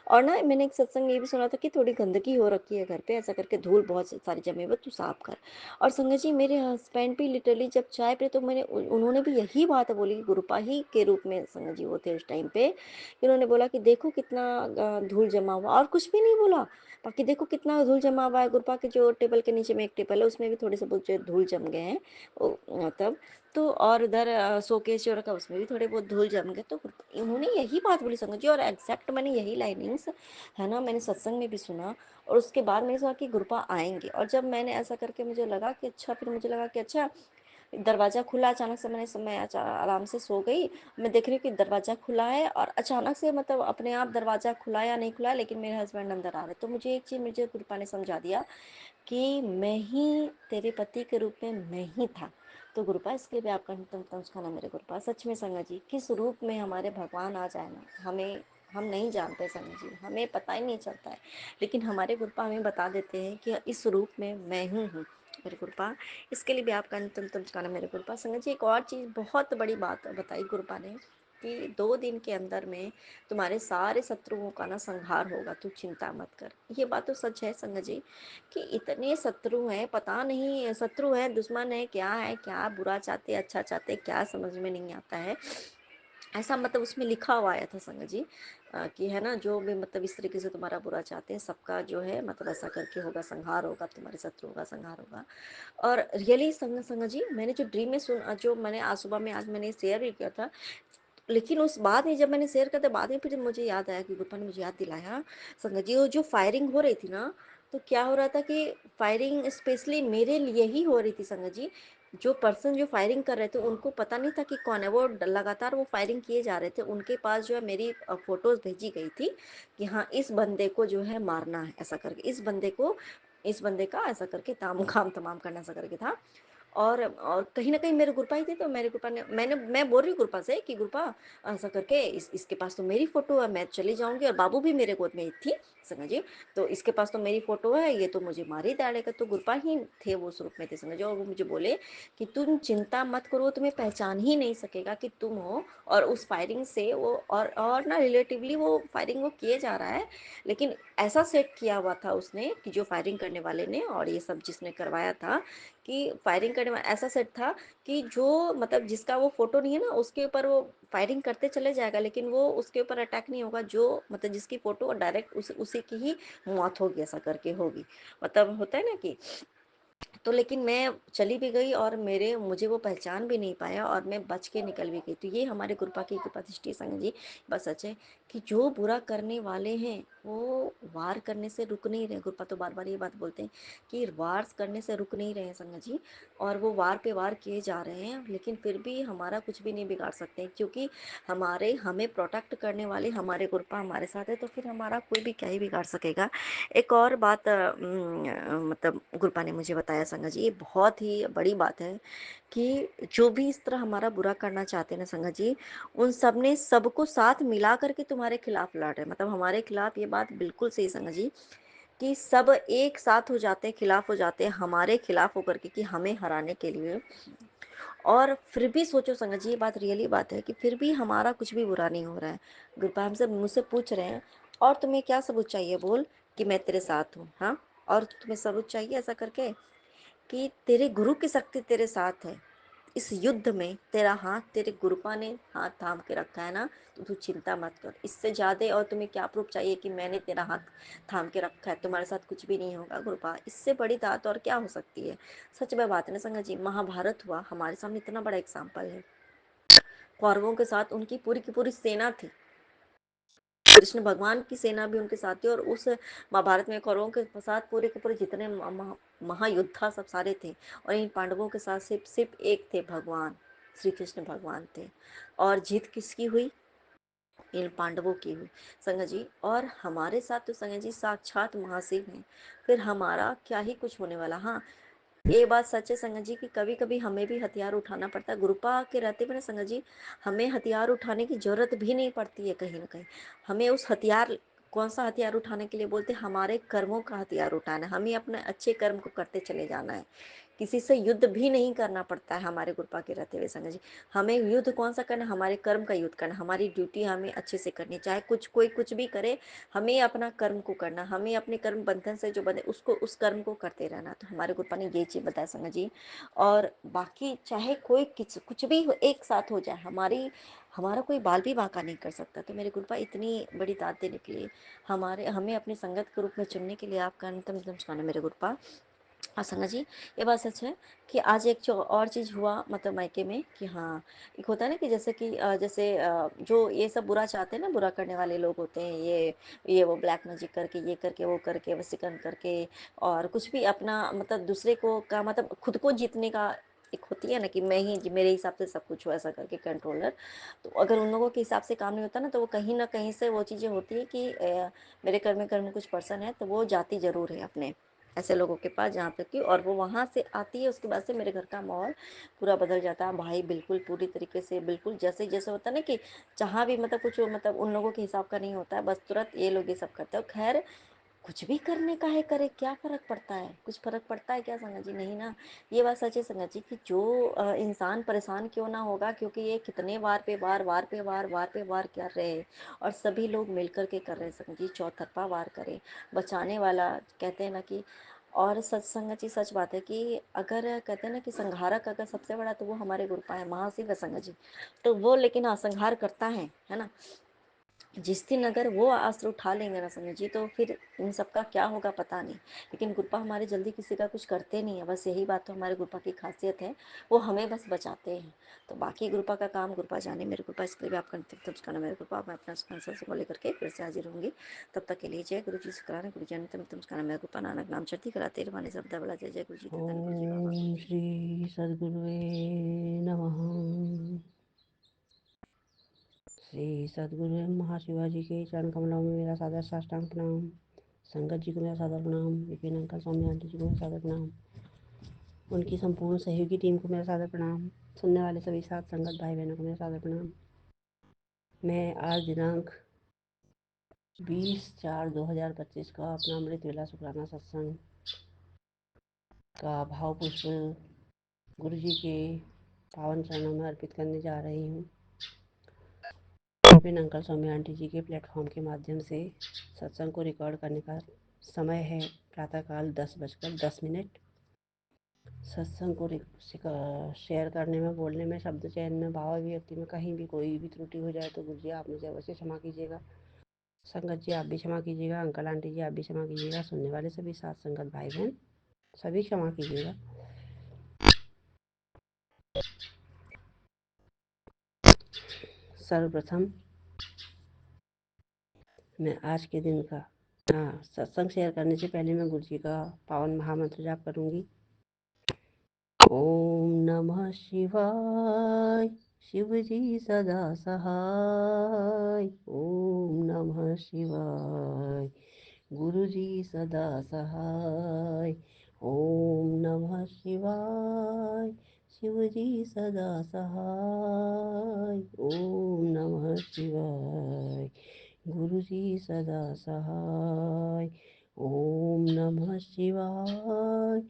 और ना मैंने एक सत्संग ये भी सुना था कि थोड़ी गंदगी हो रखी है घर पे, ऐसा करके धूल बहुत सारी जमी हुई है, तू साफ कर। और संगत जी मेरे हस्बैंड भी लिटरली जब चाय पिए तो उन्होंने भी यही बात बोली, गुरपा ही के रूप में संगत जी वो थे उस टाइम पे, कि उन्होंने बोला कि देखो कितना धूल जमा हुआ, और कुछ भी नहीं बोला। बाकी देखो कितना धूल जमा हुआ है, गुरपा के जो टेबल के नीचे में एक टेबल है उसमें भी थोड़े से बहुत जो धूल जम गए हैं। तब तो और उधर शोकेस जो रखा उसमें भी थोड़े बहुत धूल जम गए। तो उन्होंने यही बात बोली संगत जी, और एग्जैक्ट मैंने यही लाइनिंग्स है ना मैंने सत्संग में भी सुना। और उसके बाद मैंने सुना कि गुरपा आएंगे, और जब मैंने ऐसा करके मुझे लगा कि अच्छा, फिर मुझे लगा कि अच्छा, दरवाज़ा खुला अचानक से, मैं आराम से सो गई। मैं देख रही हूँ कि दरवाज़ा खुला है, और अचानक से मतलब अपने आप दरवाज़ा खुला या नहीं खुला, लेकिन मेरे हस्बैंड अंदर आ रहे। तो मुझे एक चीज़ मुझे गुरपा ने समझा दिया कि मैं ही तेरे पति के रूप में मैं ही था। तो गुरुपा इसके लिए भी आपका नमस्कार मेरे गुरुपा। सच में संगत जी किस रूप में हमारे भगवान आ जाए ना, हमें हम नहीं जानते संगत जी, हमें पता ही नहीं चलता है, लेकिन हमारे गुरुपा हमें बता देते हैं कि इस रूप में मैं ही हूँ मेरे गुरुपा। इसके लिए भी आपका नमस्कार मेरे गुरुपा। संगत जी एक और चीज़ बहुत बड़ी बात बताई गुरुपा ने कि 2 दिन के अंदर में तुम्हारे सारे शत्रुओं का ना संहार होगा, तू चिंता मत कर। ये बात तो सच है संगत जी, कि इतने शत्रु हैं, पता नहीं शत्रु है दुश्मन है, क्या बुरा चाहते अच्छा चाहते क्या समझ में नहीं आता है। ऐसा मतलब उसमें लिखा हुआ आया था संगत जी, कि है ना जो भी मतलब इस तरीके से तुम्हारा बुरा चाहते हैं सबका जो है मतलब ऐसा करके होगा, संहार होगा, तुम्हारे शत्रुओं का संहार होगा। और रियली संगत जी मैंने जो ड्रीम में सुन जो मैंने आज सुबह में आज मैंने शेयर भी किया था, लेकिन उस बाद में जब मैंने शेयर किया था बाद में फिर मुझे याद आया कि गुप्ता ने मुझे याद दिलाया संगत जी, वो जो फायरिंग हो रही थी ना, तो क्या हो रहा था कि फायरिंग स्पेशली मेरे लिए ही हो रही थी संगत जी। जो पर्सन जो फायरिंग कर रहे थे उनको पता नहीं था कि कौन है वो, लगातार वो फायरिंग किए जा रहे थे। उनके पास जो है मेरी फोटोज भेजी गई थी कि हाँ इस बंदे को जो है मारना है, ऐसा करके इस बंदे का ऐसा करके ताम काम तमाम करना ऐसा करके था। और कहीं न कहीं मेरे गुरपा ही थे, तो मेरे गुरपा ने मैं बोल रही हूँ गुरपा से कि गुरपा ऐसा करके इसके पास तो मेरी फ़ोटो है, मैं चली जाऊँगी, और बाबू भी मेरे गोद में थी, समझ गए? तो इसके पास तो मेरी फ़ोटो है, ये तो मुझे मार ही डालेगा। तो गुरपा ही थे वो उस रूप में थे समझो, और वो मुझे बोले कि तुम चिंता मत करो, तुम्हें पहचान ही नहीं सकेगा कि तुम हो। और उस फायरिंग से वो और ना रिलेटिवली वो फायरिंग वो किए जा रहा है, लेकिन ऐसा सेट किया हुआ था उसने कि जो फायरिंग करने वाले ने और ये सब जिसने करवाया था, कि फायरिंग करने में ऐसा सेट था कि जो मतलब जिसका वो फ़ोटो नहीं है ना, उसके ऊपर वो फायरिंग करते चले जाएगा, लेकिन वो उसके ऊपर अटैक नहीं होगा, जो मतलब जिसकी फ़ोटो डायरेक्ट उसी की ही मौत होगी, ऐसा करके होगी। मतलब होता है ना कि तो लेकिन मैं चली भी गई और मेरे मुझे वो पहचान भी नहीं पाया, और मैं बच के निकल भी गई। तो ये हमारे गुरुपा की कृपा दृष्टि संग जी, बस सच है कि जो बुरा करने वाले हैं वो वार करने से रुक नहीं रहे। गुरुपा तो बार बार ये बात बोलते हैं कि वार करने से रुक नहीं रहे हैं संग जी, और वो वार पे वार किए जा रहे हैं, लेकिन फिर भी हमारा कुछ भी नहीं बिगाड़ सकते, क्योंकि हमें प्रोटेक्ट करने वाले हमारे गुरुपा हमारे साथ है, तो फिर हमारा कोई भी क्या ही बिगाड़ सकेगा। एक और बात मतलब गुरुपा ने मुझे बताया संगत जी, ये बहुत ही बड़ी बात है कि जो भी इस तरह हमारा बुरा करना चाहते हैं ना संगत जी, उन सब ने सबको साथ मिला करके तुम्हारे खिलाफ लड़ रहे हैं। मतलब हमारे खिलाफ, ये बात बिल्कुल सही संगत जी, कि सब एक साथ हो जाते हैं, खिलाफ हो जाते हैं हमारे खिलाफ होकर के कि हमें हराने के लिए। और फिर भी सोचो संगत जी, ये बात रियली बात है कि फिर भी हमारा कुछ भी बुरा नहीं हो रहा है। गुरुपा हमसे मुझसे पूछ रहे हैं और तुम्हें क्या सबूत चाहिए बोल, कि मैं तेरे साथ हूँ, हाँ, और तुम्हें सबूत चाहिए ऐसा करके कि तेरे गुरु की शक्ति तेरे साथ है, इस युद्ध में तेरा हाथ तेरे गुरुपा ने हाथ थाम के रखा है ना, तो तू चिंता मत कर। इससे ज़्यादा और तुम्हें क्या प्रूफ चाहिए कि मैंने तेरा हाथ थाम के रखा है, तुम्हारे साथ कुछ भी नहीं होगा गुरुपा। इससे बड़ी बात और क्या हो सकती है। सच में बात है ना संगत जी, महाभारत हुआ हमारे सामने इतना बड़ा एग्जाम्पल है। कौरवों के साथ उनकी पूरी की पूरी सेना थी, कृष्ण भगवान की सेना भी उनके साथ थी, और उस महाभारत में कौरवों के साथ पूरे के पूरे जितने महायुद्धा सब सारे थे, और इन पांडवों के साथ सिर्फ सिर्फ एक थे, भगवान श्री कृष्ण भगवान थे। और जीत किसकी हुई? इन पांडवों की हुई संगत जी। और हमारे साथ तो संगत जी साक्षात महाशिव हैं, फिर हमारा क्या ही कुछ होने वाला। हाँ, ये बात सच है संगत जी कि कभी कभी हमें भी हथियार उठाना पड़ता है। गुरुपा के रहते हुए ना संगत जी, हमें हथियार उठाने की जरूरत भी नहीं पड़ती है कहीं ना कहीं। हमें उस हथियार, कौन सा हथियार उठाने के लिए बोलते हैं? हमारे कर्मों का हथियार उठाना है। हमें अपने अच्छे कर्म को करते चले जाना है, किसी से युद्ध भी नहीं करना पड़ता है हमारे गुरुपा के रहते हुए संगत जी। हमें युद्ध कौन सा करना? हमारे कर्म का युद्ध करना, हमारी ड्यूटी हमें अच्छे से करनी, चाहे कोई कुछ भी करे, हमें अपना कर्म को करना, हमें अपने कर्म बंधन से जो बंधे उसको, उस कर्म को करते रहना। तो हमारे गुरुपा ने ये चीज़ बताया संगत जी। और बाकी चाहे कोई कुछ भी एक साथ हो जाए, हमारा कोई बाल भी बांका नहीं कर सकता। तो मेरे गुरुपा इतनी बड़ी दात देने के लिए, हमें अपने संगत के रूप में चुनने के लिए आपका अंतिम नमस्कार है मेरे गुरुपा। हाँ संगत जी, ये बात सच है कि आज एक और चीज़ हुआ मतलब मायके में कि हाँ, एक होता है ना कि जैसे कि जो ये सब बुरा चाहते हैं ना, बुरा करने वाले लोग होते हैं, ये वो ब्लैक मैजिक करके, ये करके, वो करके, वसीकरण करके, और कुछ भी अपना मतलब दूसरे को का मतलब खुद को जीतने का एक होती है ना कि मैं ही मेरे हिसाब से सब कुछ हो, ऐसा करके कंट्रोलर। तो अगर उन लोगों के हिसाब से काम नहीं होता ना, तो वो कहीं ना कहीं से वो चीज़ें होती है कि मेरे कर्म में कुछ पर्सन है, तो वो जाती ज़रूर है अपने ऐसे लोगों के पास जहाँ तक कि, और वो वहाँ से आती है, उसके बाद से मेरे घर का माहौल पूरा बदल जाता है भाई, बिल्कुल पूरी तरीके से, बिल्कुल जैसे जैसे होता है ना कि जहाँ भी मतलब कुछ मतलब उन लोगों के हिसाब का नहीं होता है, बस तुरंत ये लोग ये सब करते हो। खैर, कुछ भी करने का है करे, क्या फर्क पड़ता है? कुछ फर्क पड़ता है क्या संगत जी? नहीं ना। ये बात सच है संगत जी कि जो इंसान परेशान क्यों ना होगा, क्योंकि ये कितने वार कर रहे हैं, और सभी लोग मिलकर के कर रहे हैं संगत जी, चौतरफा वार करें, बचाने वाला कहते हैं ना कि। और सच संगत जी, सच बात है कि अगर कहते हैं ना कि संहारक अगर सबसे बड़ा, तो वो हमारे गुरुपा है, महाशिव है संगत जी। तो वो लेकिन हाँ संहार करता है ना। जिस दिन अगर वो अस्त्र उठा लेंगे ना संगत जी, तो फिर इन सब का क्या होगा पता नहीं। लेकिन गुरुपा हमारे जल्दी किसी का कुछ करते नहीं है, बस यही बात तो हमारे गुरुपा की खासियत है, वो हमें बस बचाते हैं। तो बाकी गुरुपा का काम गुरुपा जाने। मेरे गुरुपा इसके लिए भी आपका नित्य नमस्कार। मेरे गुरुपा, मैं अपना आंसर से को लेकर के फिर से हाजिर होंगी। तब तक के लिए जय गुरु जी, शुक्राना गुरु जी, नित्य नमस्कार। मेरे गुरुपा नानक नाम चढ़ती कराते रवानी शब्द बड़ा। जय जय गुरु जी, धन गुरु जी, बाबा गुरु ओम जी। श्री सद्गुरुवे नमः। श्री सद्गुरु महाशिवाजी के चरण कमलों में मेरा सादर साष्टांग प्रणाम। संगत जी को मेरा सादर प्रणाम। विपिन अंकल, स्वामी आंटी जी को मेरा सादर प्रणाम। उनकी संपूर्ण सहयोगी टीम को मेरा सादर प्रणाम। सुनने वाले सभी साथ संगत भाई बहनों को मेरा सादर प्रणाम। मैं आज दिनांक 20/4/2025 का अपना अमृत वेला शुक्राना सत्संग का भाव पुष्प गुरु जी के पावन चरणों में अर्पित करने जा रही हूँ। विपिन अंकल, स्वामी आंटी जी के प्लेटफॉर्म के माध्यम से सत्संग को रिकॉर्ड करने का समय है प्रातःकाल 10:10। सत्संग को शेयर करने में, बोलने में, शब्द चयन में, भाव अभिव्यक्ति में कहीं भी कोई भी त्रुटि हो जाए तो गुरु जी आप मुझे अवश्य क्षमा कीजिएगा। संगत जी आप भी क्षमा कीजिएगा। अंकल आंटी जी आप भी क्षमा कीजिएगा। सुनने वाले सभी साथ संगत भाई बहन सभी क्षमा कीजिएगा। सर्वप्रथम मैं आज के दिन का सत्संग शेयर करने से पहले मैं गुरु जी का पावन महामंत्र जाप करूंगी। ओम नमः शिवाय, शिव जी सदा सहाय। ओम नमः शिवाय, गुरु जी सदा सहाय। ओम नमः शिवाय, शिव जी सदा सहाय। ओम नमः शिवाय, गुरु जी सदा सहाय। ओम नमः शिवाय,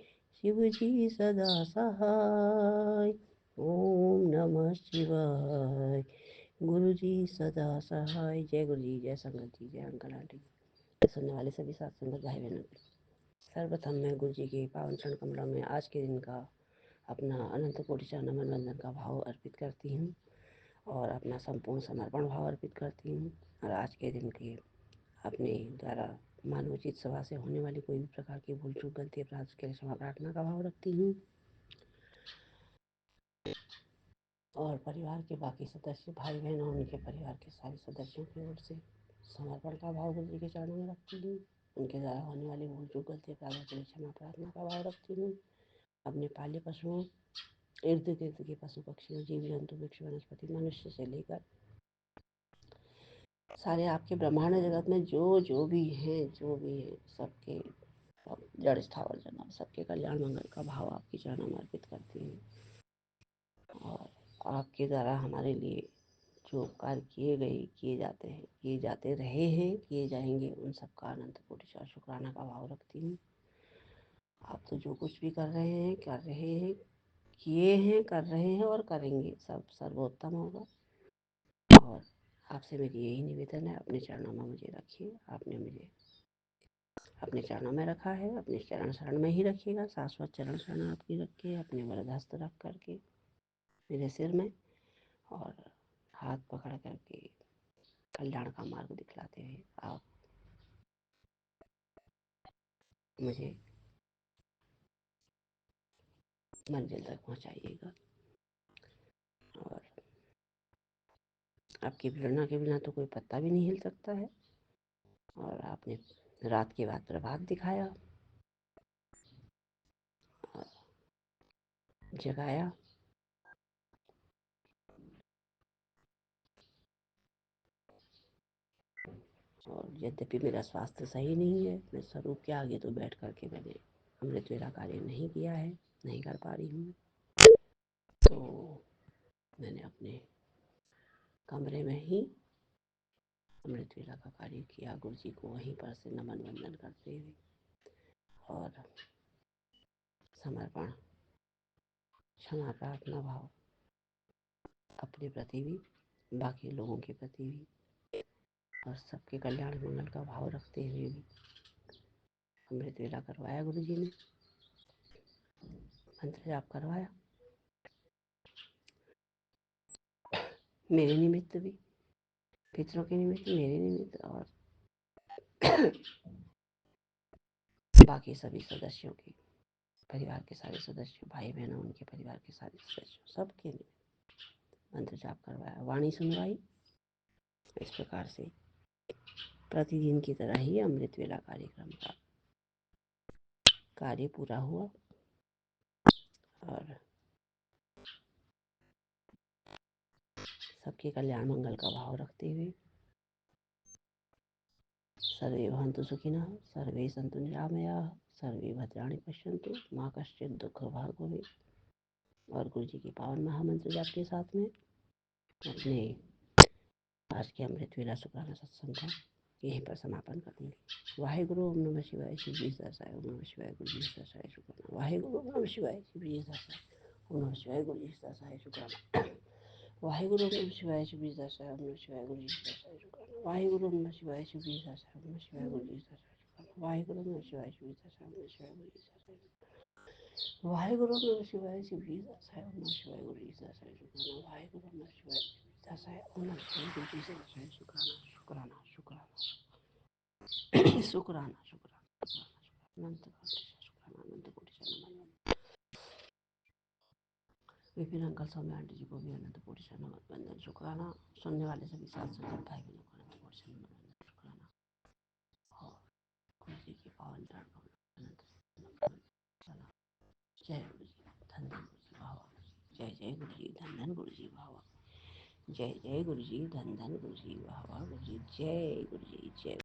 शिव जी सदा सहाय। ओम नमः शिवाय, गुरु जी सदा सहाय। जय गुरु जी, जय संगत जी, जय अंकल आंटी जी, सुनने वाले सभी साथ संगत भाई बहनों। सर्वप्रथम मैं गुरु जी के पावन चरण कमलों में आज के दिन का अपना अनंत कोटि नमन वंदन का भाव अर्पित करती हूँ और अपना संपूर्ण समर्पण भाव अर्पित करती हूँ। और आज के दिन के अपने द्वारा मानवोचित सभा से होने वाली कोई भी प्रकार की भूल चूक गलती अपराध के लिए क्षमा प्रार्थना का भाव रखती हूँ। और परिवार के बाकी सदस्य भाई बहन और उनके परिवार के सारे सदस्यों की ओर से समर्पण का भाव गुरु जी के चरणों में रखती हूँ। उनके द्वारा होने वाली भूल चूक गलती अपराधों के लिए क्षमा प्रार्थना का भाव रखती हूँ। अपने पाले पशुओं, इर्द गिर्द के पशु पक्षियों, जीव जंतु, वृक्ष, वनस्पति, मनुष्य से लेकर सारे आपके ब्रह्मांड जगत में जो भी हैं सबके जड़ स्थावर जन्म सबके कल्याण मंगल का भाव आपके चरणों में अर्पित करती हूँ। और आपके द्वारा हमारे लिए जो कार्य किए जाते रहे हैं, किए जाएंगे, उन सबका अनंत कोटि शुक्राना का भाव रखती हूँ। आप तो जो कुछ भी कर रहे हैं, किए हैं, कर रहे हैं और करेंगे, सब सर्वोत्तम होगा। और आपसे मेरी यही निवेदन है, अपने चरणों में मुझे रखिए। आपने मुझे अपने चरणों में रखा है, अपने चरण शरण में ही रखिएगा। शाश्वत चरण शरण आपकी रखिए, अपने वरद हस्त रख करके मेरे सिर में और हाथ पकड़ करके कल्याण का मार्ग दिखलाते हुए आप मुझे मंजिल तक पहुंचाइएगा। और आपकी प्रेरणा के बिना तो कोई पत्ता भी नहीं हिल सकता है। और आपने रात के बाद प्रभात दिखाया और जगाया। और यद्यपि मेरा स्वास्थ्य सही नहीं है, मैं स्वरूप के आगे तो बैठ करके मैंने अमृत वेला कार्य नहीं किया है, नहीं कर पा रही हूँ। तो मैंने अपने कमरे में ही अमृत वेला का कार्य किया, गुरु जी को वहीं पर से नमन वंदन करते हुए और समर्पण, क्षमा प्रार्थना भाव अपने प्रति भी, बाकी लोगों के प्रति भी और सबके कल्याण मंगल का भाव रखते हुए भी अमृत वेला करवाया। गुरु जी ने मंत्र जाप करवाया, मेरे निमित्त भी, पितरों के निमित्त, मेरे निमित्त और बाकी सभी सदस्यों के, परिवार के सारे सदस्यों, भाई बहनों, उनके परिवार के सारे सदस्यों, सबके निमित्त मंत्र जाप करवाया। वाणी सुनवाई। इस प्रकार से प्रतिदिन की तरह ही अमृत वेला कार्यक्रम का कार्य पूरा हुआ। और सबके कल्याण मंगल का भाव रखते हुए सर्वे भवन्तु सुखिनः, सर्वे सन्तु निरामयाः, सर्वे भद्राणि पश्यन्तु, माँ कश्चित् दुःख भाग् भवेत्। और गुरु जी के पावन महामंत्र जाप के साथ में अपने आज के अमृत वेला शुक्राना सत्संग का यहीं पर समापन करूँगी। वाहेगुरु, ओम नमः शिवाय, शिव जी सरसाय, ओम नमः शिवाय, गुरु जी सरसाय, शुक्राना। वाहेगुरु, ओम नमः शिवाय, शिव जी सरसाय, ओम नमः शिवाय, गुरु जी सरसाय, शुक्राना। वाहेगुरु, ओम नमः शिवाय, शिव जी सरसाय, ओम नमः शिवाय, गुरु जी सरसाय, शुक्राना। वाहेगुरु, ओम नमः शिवाय, शिव जी सरसाय, ओम नमः शिवाय, गुरु जी सरसाय, शुक्राना। वाहेगुरु, ओम नमः शिवाय, शिव जी सरसाय, ओम नमः शिवाय, गुरु जी सरसाय। वाहेगुरु, ओम नमः शिवाय, शिव जी सरसाय, ओम नमः शिवाय, गुरु जी सरसाय, शुक्राना। वाहेगुरु, ओम नमः शिवाय, सरसाय, ओम नमः शिवाय, गुरु जी सरसाय, शुक्राना, शुक्राना, शुक्राना, शुक्राना, शुक्राना, अनंत कोटि शुक्राना, अनंत कोटि नमन। विपिन अंकल, सौम्य आंटी जी को भी अनंत कोटि नमन वंदन शुक्राना। सुनने वाले सभी साथ सज्जन भाई बहनों को अनंत कोटि नमन वंदन शुक्राना। और गुरु जी के पावन चरण कमलों में अनंत नमन शुक्राना। जय गुरु जी, धन धन गुरु जी भावा। जय जय गुरु जी, धन धन गुरु जी भावा। जय जय गुरु जी, धन धन गुरु जी भावा। गुरु जी जय, गुरु जी जय।